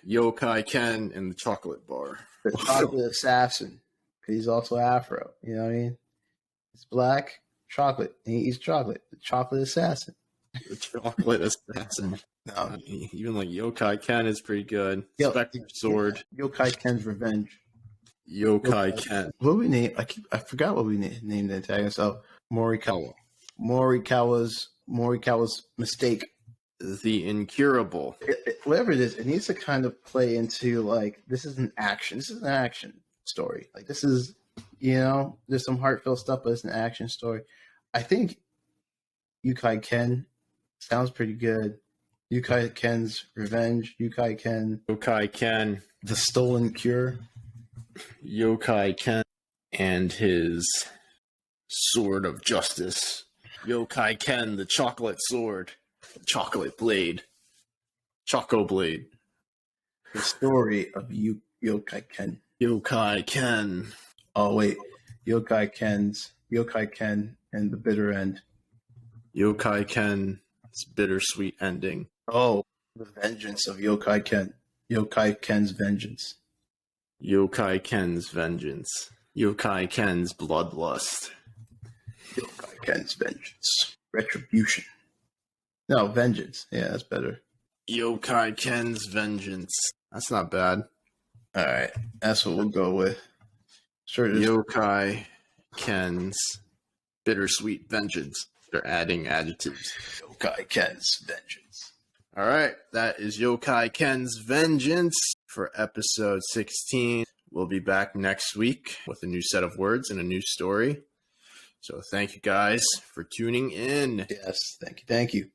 S1: Yokai Ken and the chocolate bar.
S2: The chocolate assassin. He's also Afro. You know what I mean? He's black, chocolate, and he eats chocolate. The chocolate assassin.
S1: The chocolate assassin.
S2: No.
S1: Even like Yokai Ken is pretty good. Spectre Sword.
S2: Yokai Ken's Revenge.
S1: Yokai Ken.
S2: What we name? I forgot what we named the antagonist. So Morikawa. Morikawa's mistake.
S1: The incurable.
S2: Whatever it is, it needs to kind of play into like this is an action. This is an action story. Like this is, you know, there's some heartfelt stuff, but it's an action story. I think Yokai Ken sounds pretty good. Yokai Ken's Revenge. Yokai Ken.
S1: The Stolen Cure. Yokai Ken. and his sword of justice. Yokai Ken, the chocolate sword. Chocolate blade. Choco blade.
S2: The story of Yokai Ken.
S1: Yokai Ken.
S2: Oh, wait. Yokai Ken and the bitter end.
S1: Yokai Ken's bittersweet ending.
S2: Oh, the vengeance of Yokai Ken. Yokai Ken's vengeance.
S1: Yokai Ken's vengeance. Yokai Ken's bloodlust.
S2: Yokai Ken's vengeance. Retribution. No, vengeance. Yeah, that's better.
S1: Yokai Ken's vengeance. That's not bad.
S2: All right, that's what we'll go with. Sure.
S1: Yokai Ken's bittersweet vengeance. They're adding adjectives.
S2: Yokai Ken's vengeance.
S1: All right, that is Yokai Ken's vengeance for episode 16. We'll be back next week with a new set of words and a new story. So thank you guys for tuning in.
S2: Yes, thank you.